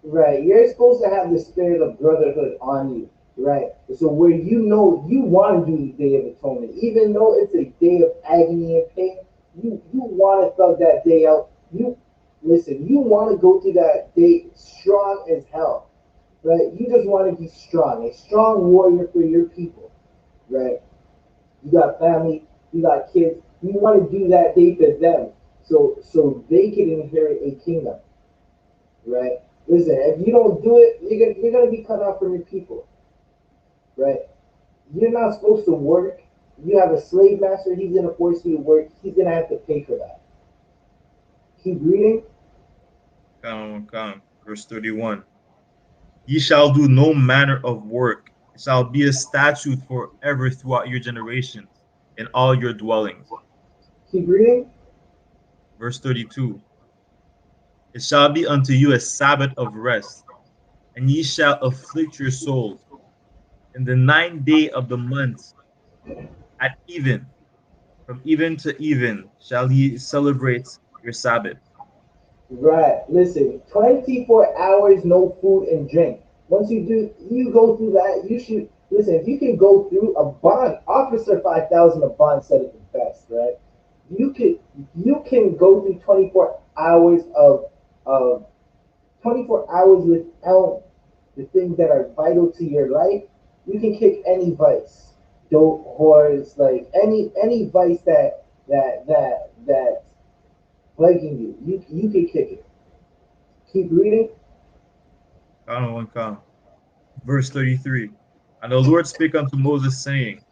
right. You're supposed to have the spirit of brotherhood on you, right? So where you know you want to do the Day of Atonement, even though it's a day of agony and pain, you want to thug that day out. You listen. You want to go through that day strong as hell, right? You just want to be strong, a strong warrior for your people, right? You got family, you got kids. You want to do that day for them, so they can inherit a kingdom, right? Listen, if you don't do it, you're gonna be cut off from your people, right? You're not supposed to work. You have a slave master. He's gonna force you to work. He's gonna have to pay for that. Keep reading. Verse 31. Ye shall do no manner of work. It shall be a statute forever throughout your generations in all your dwellings. Keep reading. Verse 32. It shall be unto you a Sabbath of rest, and ye shall afflict your souls. In the 9th day of the month, at even, from even to even, shall ye celebrate your Sabbath. Right. Listen, 24 hours, no food and drink. Once you go through that, you should, listen, if you can go through a bond, Officer 5000 of bond said it the best, right? You can go through 24 hours of 24 hours without the things that are vital to your life. You can kick any vice, dope, whores, like any vice that's plaguing you. You can kick it. Keep reading. Count one count. Verse 33. And the Lord spake unto Moses, saying,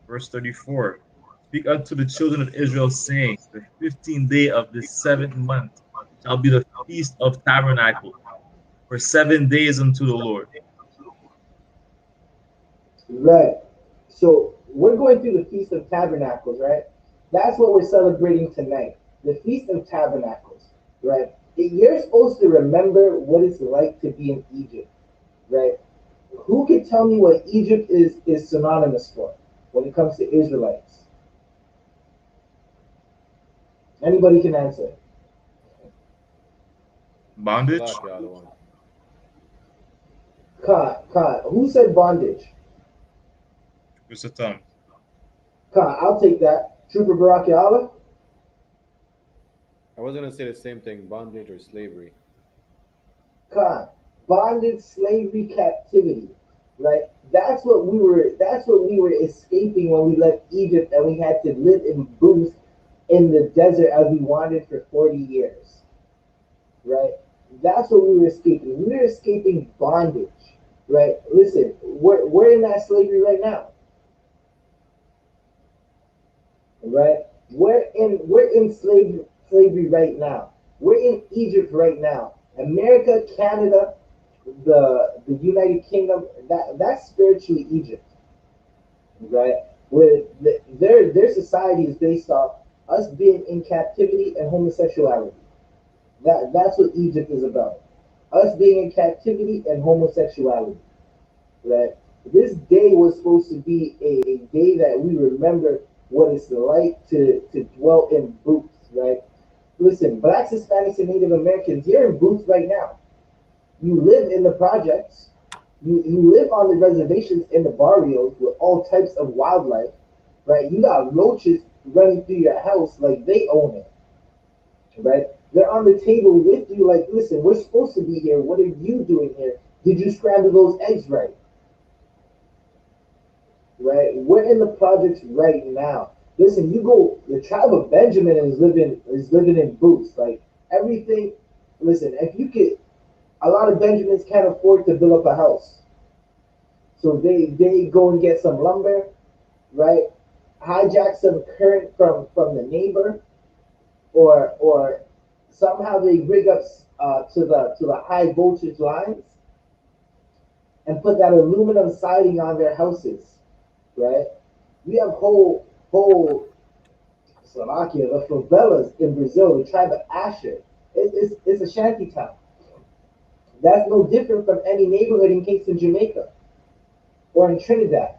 verse 34, speak unto the children of Israel, saying, the 15th day of this 7th month shall be the feast of tabernacles, for 7 days unto the Lord. Right. So we're going through the Feast of Tabernacles, right? That's what we're celebrating tonight. The Feast of Tabernacles, right? You're supposed to remember what it's like to be in Egypt, right? Who can tell me what Egypt is synonymous for when it comes to Israelites? Anybody can answer. Bondage? Salak, the other one. Khan. Who said bondage? What's the tongue? Khan, I'll take that. Trooper Baraki Allah? I was gonna say the same thing, bondage or slavery. Khan. Bondage, slavery, captivity. Right? That's what we were escaping when we left Egypt and we had to live in booths in the desert as we wandered for 40 years. Right? That's what we were escaping. We were escaping bondage. Right? Listen, we're in that slavery right now. Right? We're in slavery right now. We're in Egypt right now. America, Canada, the United Kingdom, that's spiritually Egypt, right? Where their society is based off us being in captivity and homosexuality. That's what Egypt is about. Us being in captivity and homosexuality, right? This day was supposed to be a day that we remember what it's like to dwell in booths, right? Listen, blacks, Hispanics, and Native Americans, you're in booths right now. You live in the projects. You live on the reservations in the barrios with all types of wildlife, right? You got roaches running through your house like they own it, right? They're on the table with you like, listen, we're supposed to be here. What are you doing here? Did you scramble those eggs right? Right? We're in the projects right now. Listen, you go. The tribe of Benjamin is living in booths. Like everything. Listen, if you could, a lot of Benjamins can't afford to build up a house, so they go and get some lumber, right? Hijack some current from the neighbor, or somehow they rig up to the high voltage lines and put that aluminum siding on their houses, right? We have whole Slovakia, the favelas in Brazil, the tribe of Asher. It's a shanty town. That's no different from any neighborhood in Kingston, Jamaica, or in Trinidad,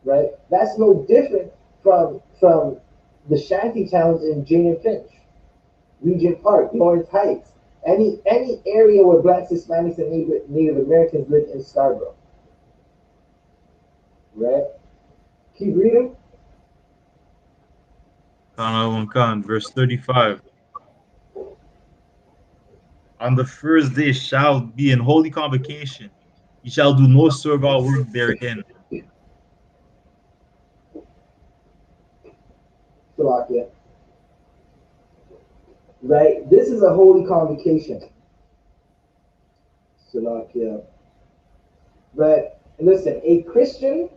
right? That's no different from the shanty towns in Jane and Finch, Regent Park, Lawrence Heights, any area where blacks, Hispanics, and Native Americans live in Scarborough, right? Keep reading. Verse 35. On the first day shall be an holy convocation. Ye shall do no servile work therein. Slovakia, right? This is a holy convocation. Slovakia. But listen, a Christian,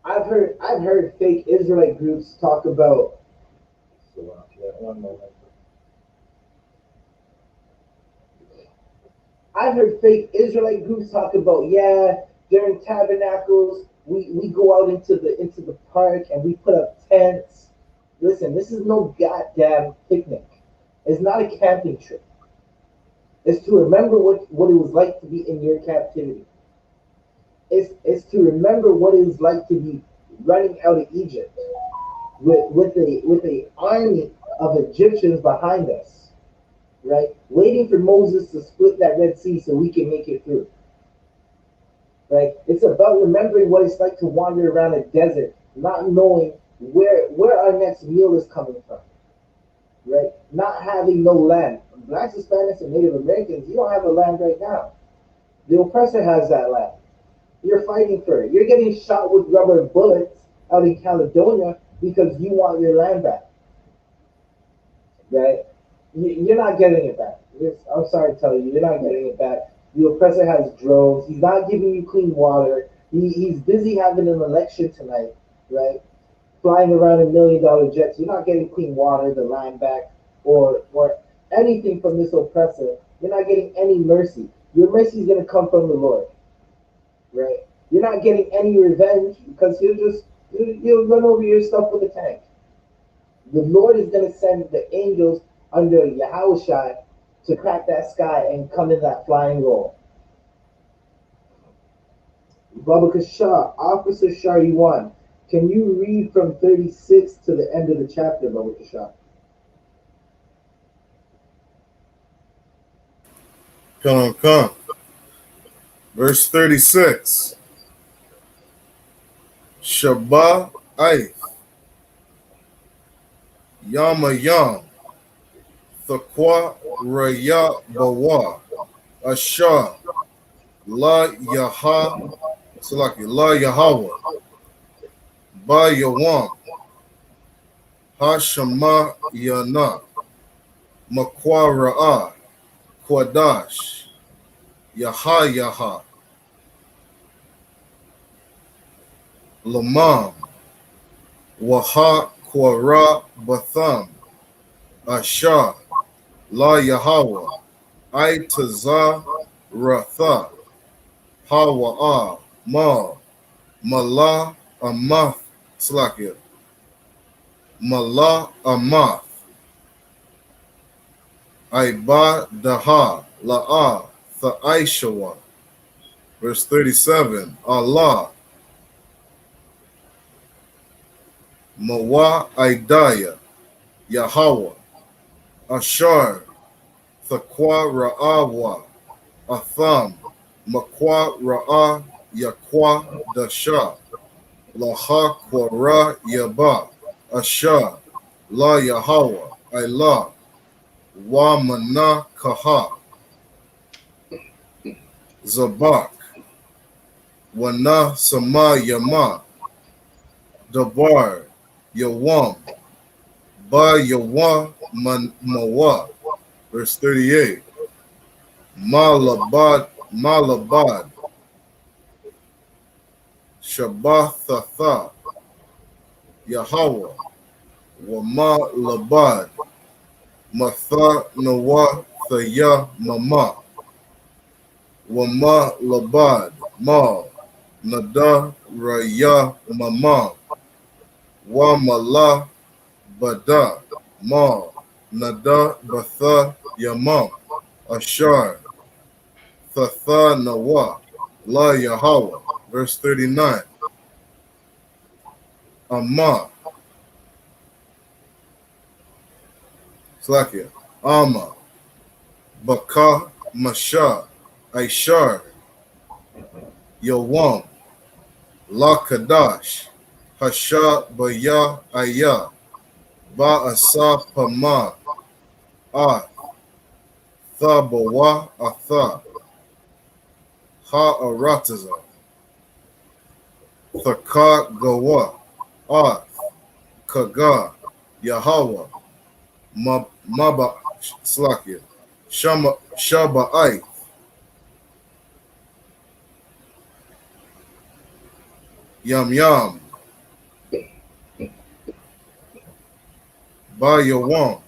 I've heard fake Israelite groups talk about Slovakia. One moment. I've heard fake Israelite groups talk about, yeah, during tabernacles, we go out into the park and we put up tents. Listen, this is no goddamn picnic. It's not a camping trip. It's to remember what it was like to be in your captivity. it's to remember what it was like to be running out of Egypt with a army of Egyptians behind us, right? Waiting for Moses to split that Red Sea so we can make it through. Right? It's about remembering what it's like to wander around a desert, not knowing where our next meal is coming from. Right? Not having no land. Blacks, Hispanics, and Native Americans, you don't have a land right now. The oppressor has that land. You're fighting for it. You're getting shot with rubber bullets out in Caledonia because you want your land back. Right? You're not getting it back. I'm sorry to tell you, you're not getting it back. The oppressor has drones. He's not giving you clean water. He's busy having an election tonight, right? Flying around in $1 million jets. You're not getting clean water, the land back, or anything from this oppressor. You're not getting any mercy. Your mercy is going to come from the Lord, right? You're not getting any revenge because you'll run over your stuff with a tank. The Lord is going to send the angels under Yahushua to crack that sky and come in that flying roll. Baba Kashah, Officer Shah Yuan, can you read from 36 to the end of the chapter, Baba Kashah? Come. Verse 36. Shabbat Aith. Yama Yam. Thakwa Raya Bawa. Ashah. La Yaha. Salaki. La Yahawah. Ba Yawam. Hashama Yana. Makwa Ra'ah. Kwadash. Yaha. Lamam. Waha Kwara Batham. Ashah. La Yahawah. Aitaza Ratha. Hawa'a. Ma. Mala Amath. Slakia. Mala Amath. Aiba Daha. La'a. Tha'aishawa. Verse 37. Allah. Mawa Aidaya. Yahawah. Ashar. Thakwa Ra'awa. Atham. Makwa Ra'a. Yakwa Dasha. Laha Kwara Yaba. Asha. La Yahawah. Ilah. Wa Mana Kaha. Zabak. Wana Sama Yama. Dabar. Yawam. Ba Yawa Mawa. Verse 38. Malabad. Shabbathatha. Yahawah. Wama Labad. Matha Nawa Thaya Mama. Wama Labad. Ma. Nada Raya Mama. Wamala Bada. Ma. Nada Batha Yama. Ashar. Thatha Nawa. La Yahawah. Verse 39. Amma. Slakia. Amma. Baka Masha. Aishar. Yawam. La Kadash. Hasha Baya Aya. Ba Asa Pama. Ah. Thabawa Atha. Ha Arataza. Thaka Gawa. Ah. Kaga. Yahawah. Maba Slakia. Shaba'ai. Yam. Ba Yawam.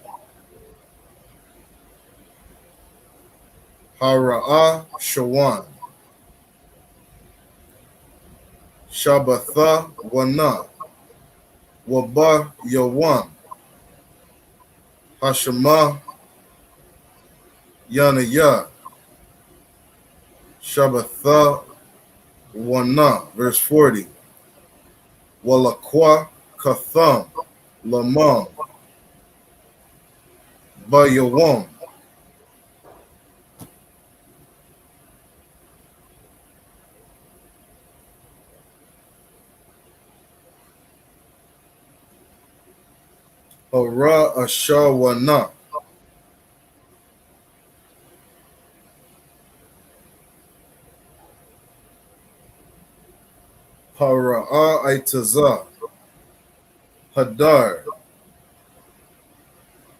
Hara'a Shawan. Shabatha Wana. Waba Yawam. Hashema Yanaya. Shabatha Wana, verse 40. Walakwa Katham, Lamam, Bayawam, Hara Ashawana, Hara'a Aitaza, Hadar,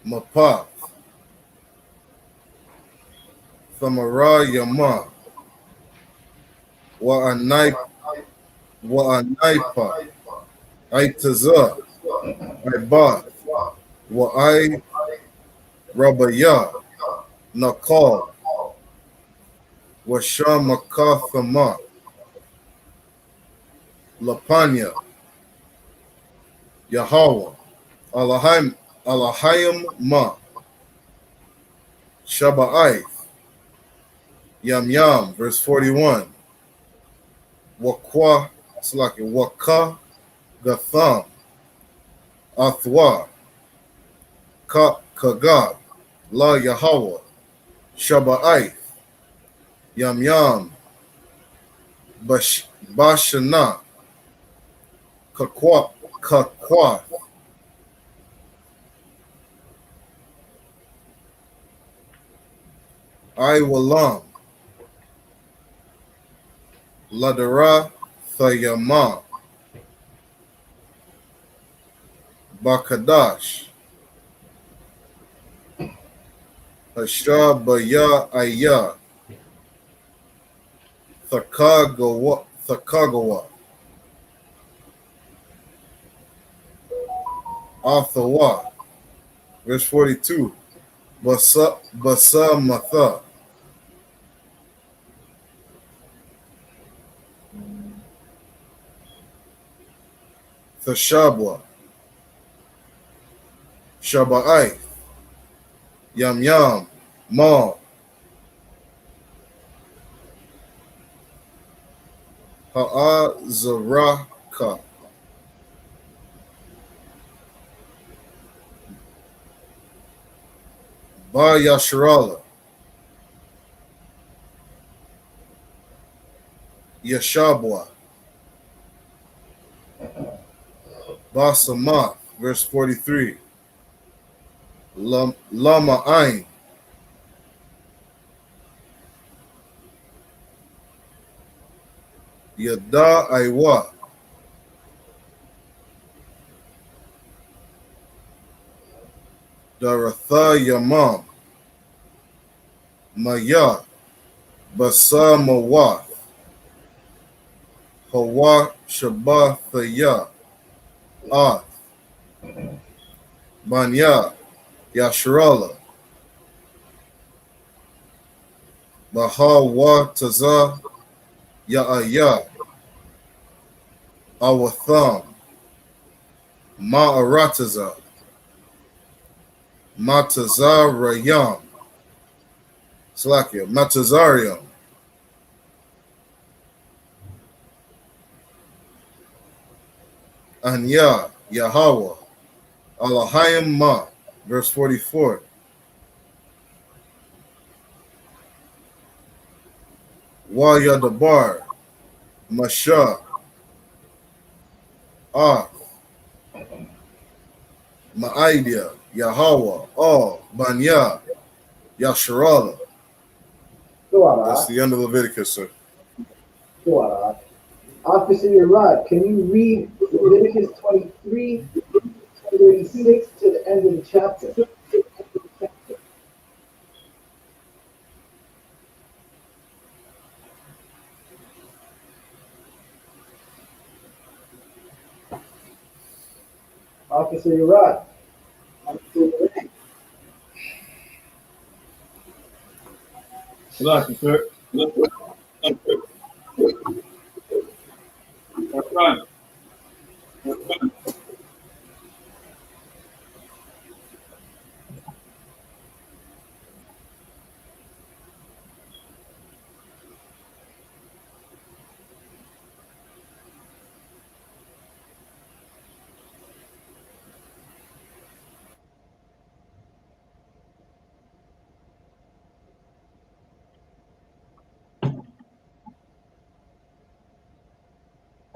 Mapath, Thamara Yama, Wa'anaipa, Aitaza, Ibath, Wa'ai Rabaya, Nakal, Washamakathama, Lapanya, Yahweh, Alahayim Ma, Shaba'ai, Yam, verse 41. Wakwa, Slaki, Waka, Gatham, Athwa, Kagag, La Yahweh, Shaba'ai, Yam, Bashana, Kakwa, Walam, Ladara, Thayama, Bakadash, Hashabaya Aya, Thakagawa, Athawa, verse 42. Basa Matha, Thashabwa, Shaba'ai, Yam, Ma, Ha'azaraka, Ba Yasharala, Yashabwa, Basamath, verse 43. Lama Ain, Yada Aiwa, Daratha Yamam, Maya, Basa Mawath, Hawa Shabathaya, Ath, Banya, Yasharala, Bahawa Taza, Ya'aya, Awatham, Ma'arataza, Matazarayam, Slakia, Matazariam, Anya, Yahweh, Alahayim Ma, verse 44. Wa Yadabar, Masha, Ah, Ma'aidia, Yahweh, All, Banya, Yasharala. Go on, That's Ak. the end of Leviticus, sir. Go on, Ak. Officer Yerad, can you read Leviticus 23:36 to the end of the chapter? Officer Yerad. Salaki, sir. Run.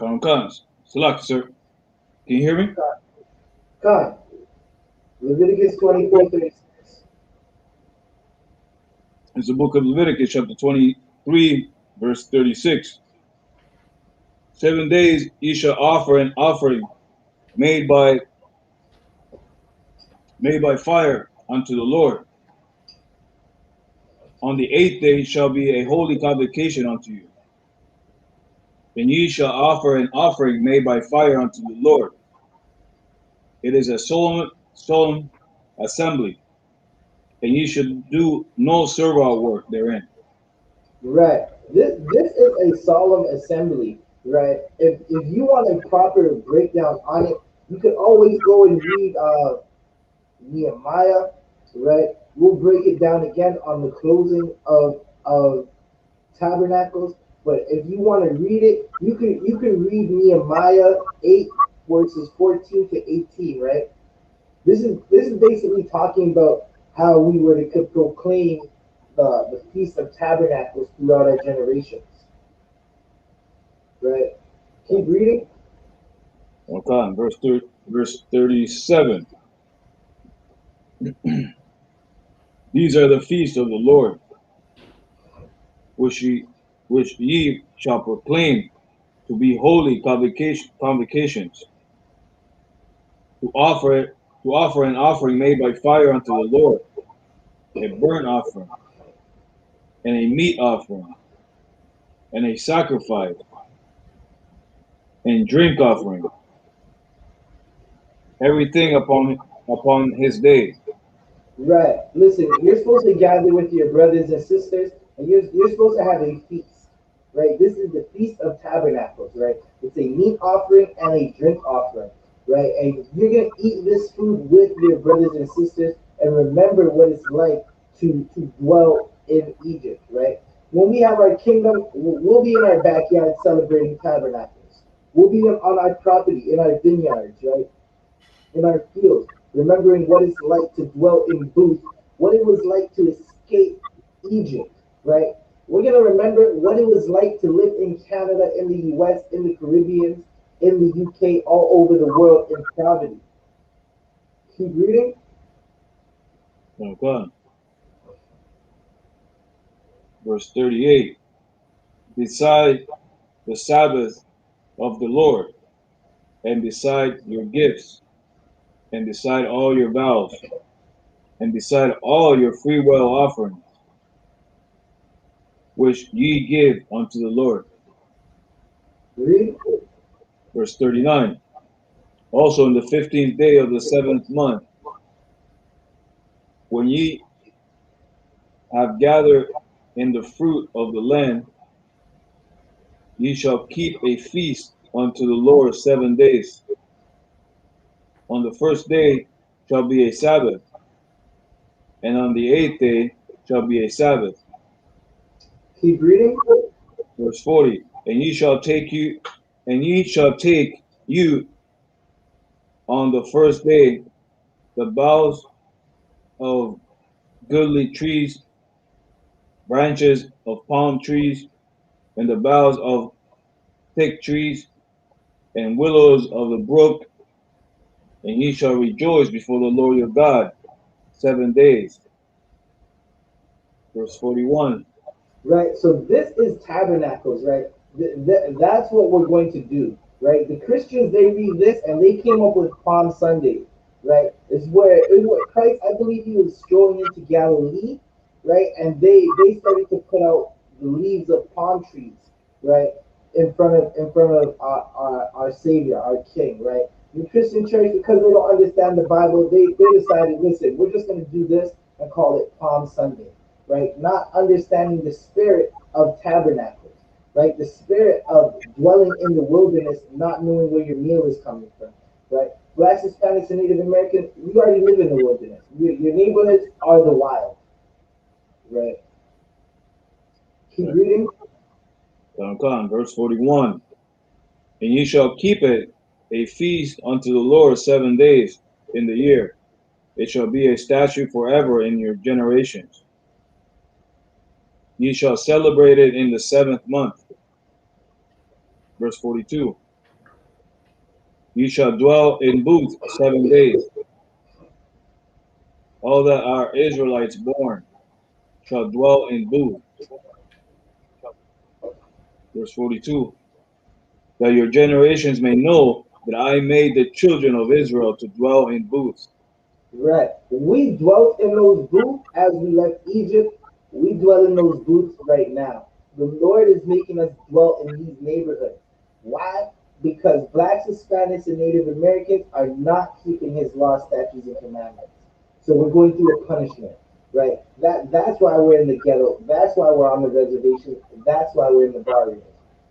Cons. Select, sir. Can you hear me? Con. Leviticus 24:36. It's the book of Leviticus, chapter 23, verse 36. 7 days ye shall offer an offering made by fire unto the Lord. On the 8th day shall be a holy convocation unto you. And ye shall offer an offering made by fire unto the Lord. It is a solemn assembly, and ye should do no servile work therein. Right. This is a solemn assembly, right? If you want a proper breakdown on it, you can always go and read Nehemiah, right? We'll break it down again on the closing of Tabernacles. But if you want to read it, you can read Nehemiah 8 verses 14 to 18, right? This is basically talking about how we were to proclaim the Feast of Tabernacles throughout our generations. Right? Keep reading. Okay, verse 37. These are the feasts of the Lord, which ye shall proclaim to be holy convocations, to offer an offering made by fire unto the Lord, a burnt offering, and a meat offering, and a sacrifice, and drink offering, everything upon his day. Right. Listen, you're supposed to gather with your brothers and sisters, and you're supposed to have a feast. Right? This is the Feast of Tabernacles, right? It's a meat offering and a drink offering, right? And you're gonna eat this food with your brothers and sisters and remember what it's like to dwell in Egypt, right? When we have our kingdom, we'll be in our backyard celebrating tabernacles. We'll be on our property, in our vineyards, right? In our fields, remembering what it's like to dwell in Booth, what it was like to escape Egypt, right? We're going to remember what it was like to live in Canada, in the US, in the Caribbean, in the UK, all over the world in poverty. Keep reading. Okay. Verse 38. Beside the Sabbath of the Lord, and beside your gifts, and beside all your vows, and beside all your freewill offerings, which ye give unto the Lord. Read. Verse 39. Also in the 15th day of the 7th month, when ye have gathered in the fruit of the land, ye shall keep a feast unto the Lord 7 days. On the first day shall be a Sabbath, and on the 8th day shall be a Sabbath. Keep reading. Verse 40. And ye shall take you on the first day the boughs of goodly trees, branches of palm trees, and the boughs of thick trees, and willows of the brook, and ye shall rejoice before the Lord your God 7 days. Verse 41. Right? So this is tabernacles, right? That's what we're going to do, right? The Christians, they read this and they came up with Palm Sunday, right? It's where Christ, I believe he was strolling into Galilee, right? And they started to put out the leaves of palm trees, right? In front of our Savior, our King, right? The Christian church, because they don't understand the Bible, they decided, listen, we're just going to do this and call it Palm Sunday, right? Not understanding the spirit of tabernacles, right? The spirit of dwelling in the wilderness, not knowing where your meal is coming from, right? Blacks, Hispanics, and Native Americans, we already live in the wilderness. Your neighborhoods are the wild, right? Keep reading. Verse 41. And ye shall keep it a feast unto the Lord 7 days in the year. It shall be a statute forever in your generations. Ye shall celebrate it in the 7th month. Verse 42. Ye shall dwell in booths 7 days. All that are Israelites born shall dwell in booths. Verse 42. That your generations may know that I made the children of Israel to dwell in booths. Right. We dwelt in those booths as we left Egypt. We dwell in those booths right now. The Lord is making us dwell in these neighborhoods. Why? Because blacks, Hispanics, and Native Americans are not keeping his law, statutes, and commandments. So we're going through a punishment. Right? That's why we're in the ghetto. That's why we're on the reservation. That's why we're in the barriers.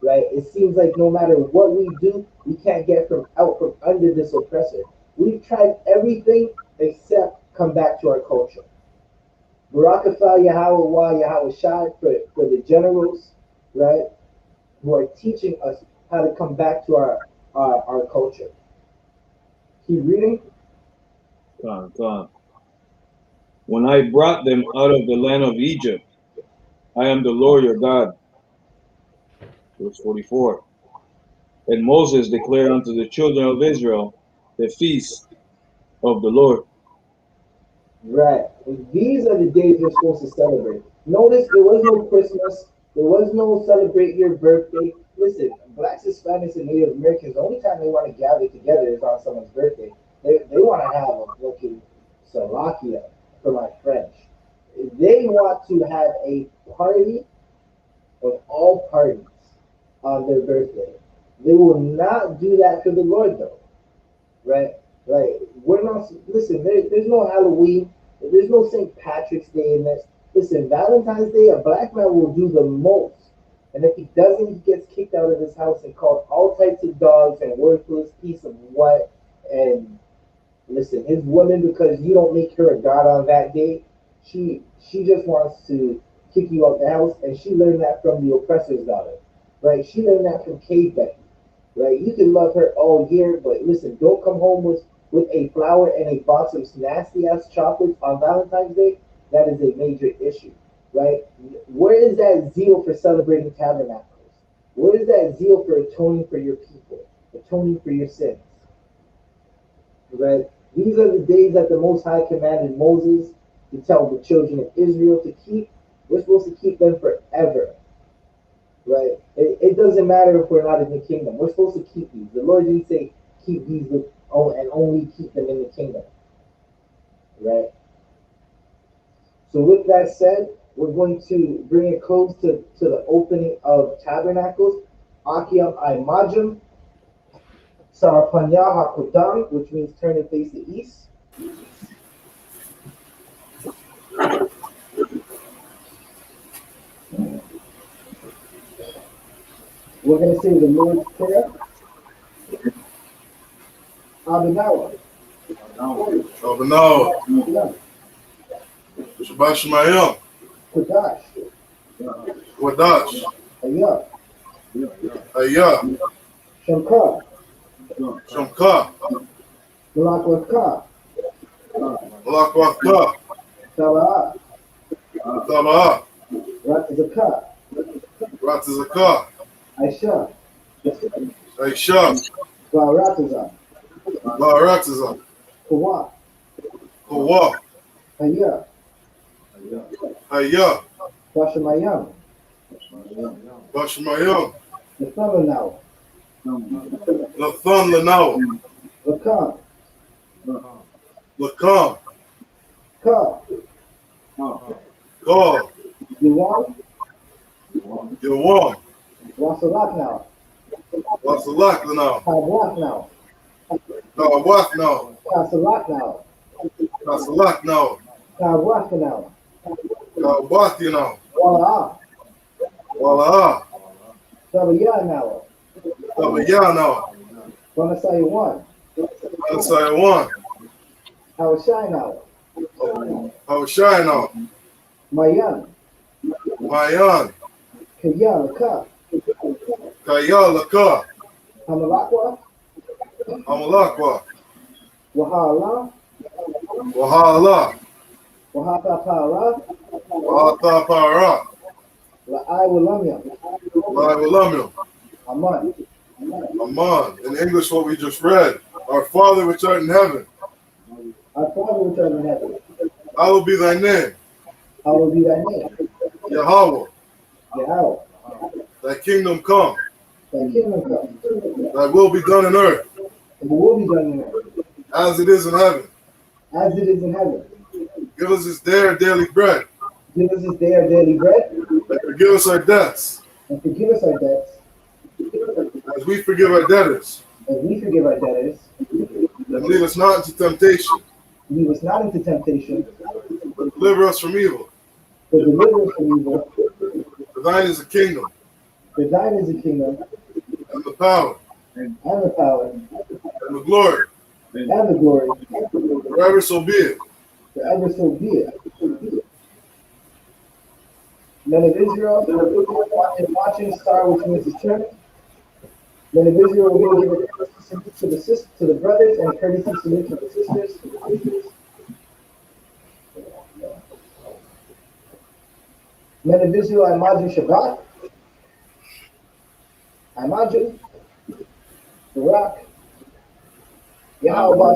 Right? It seems like no matter what we do, we can't get out from under this oppressor. We've tried everything except come back to our culture. Barakatha Yahweh Yahweh Shai for the generals, right, who are teaching us how to come back to our culture. Keep reading. Come on. When I brought them out of the land of Egypt, I am the Lord your God. Verse 44. And Moses declared unto the children of Israel the feast of the Lord. Right. And these are the days we're supposed to celebrate. Notice there was no Christmas. There was no celebrate your birthday. Listen, blacks, Hispanics, and Native Americans, the only time they want to gather together is on someone's birthday. They want to have a fucking Salakia for my French. They want to have a party of all parties on their birthday. They will not do that for the Lord, though. Right? Like, we're not, listen, there's no Halloween, there's no St. Patrick's Day in this. Listen, Valentine's Day, a black man will do the most. And if he doesn't, he gets kicked out of his house and called all types of dogs and worthless piece of what. And listen, his woman, because you don't make her a god on that day, she just wants to kick you out the house, and she learned that from the oppressor's daughter. Right? She learned that from Cave Becky. Right? You can love her all year, but listen, don't come home with a flower and a box of nasty ass chocolates on Valentine's Day. That is a major issue, right? Where is that zeal for celebrating tabernacles? Where is that zeal for atoning for your people, atoning for your sins? Right? These are the days that the Most High commanded Moses to tell the children of Israel to keep. We're supposed to keep them forever. Right? It doesn't matter if we're not in the kingdom. We're supposed to keep these. The Lord didn't say keep these and only keep them in the kingdom. Right? So with that said, we're going to bring a close to the opening of Tabernacles. Akiam Imajim, Sarapanya Hakodam, which means turn and face the east. We're going to say the Lord's Prayer. Abinawa. Abinawa. Shabbat Shemayim. Kodash. Wadash. Ayah. Ayah. Shamka. Shamka. Malakwaka. Malakwaka. Taba'a. Taba'a. Ratazaka. Ratazaka. Aisha. Aisha. Barataza. Barataza. Kawa. Kawa. Ayah. Ayah. Bashamayam. Bashamayam. Nathananaw. Nathananaw. Lakam. Lakam. Ka. Ka. Yuwan. Yawan. Wasalak now. Wasalak now. Kabwak now. Kawak now. Kasalak now. Kasalak now. Kabwak now. Kawak now. Wala'a. Wala'a. Tabaya now. Tabaya now. Wanasayawan. Wanasayawan. Hawashai now. Hawashai now. Mayan. Mayan. Kayalaka. Kayalaka. Hamalakwa. Hamalakwa. Wahala. Wahala. Wahatapara. Wahatapara. La'ai Walamya. La'ai Walamya. Aman. Aman. In English, what we just read. Our Father which art in heaven, Our Father which art in heaven, hallowed be thy name. hallowed be thy name. Yahweh, Yahweh, thy kingdom come, thy kingdom come, thy will be done on earth and the will be done in earth, as it is in heaven. as it is in heaven. Give us this day our daily bread, Give us this day our daily bread, and forgive us our debts, and forgive us our debts, as we forgive our debtors. as we forgive our debtors. And lead us not into temptation, Lead us not into temptation, but deliver us from evil. but deliver us from evil. For thine is the kingdom, For thine is the kingdom, and the power, and the power, and the glory, and the glory, forever so be it. forever so be it. Men of Israel, watching star which means to turn. Men of Israel, we're going to give a courtesy salute to the brothers and a courtesy salute to the sisters. Men of Israel, I imagine Shabbat. I imagine Barak. Yahweh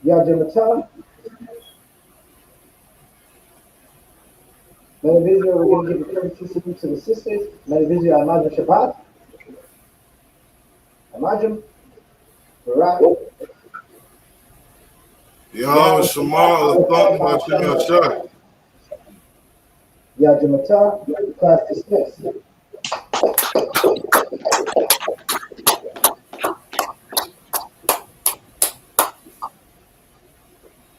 Yahjamata. Men of Israel, we're going to give a courtesy salute to the sisters. Men of Israel, I imagine Shabbat. I imagine Barak. Yahweh Shema Alatham B'Hashem Yashai. Yahjamata. Class dismissed.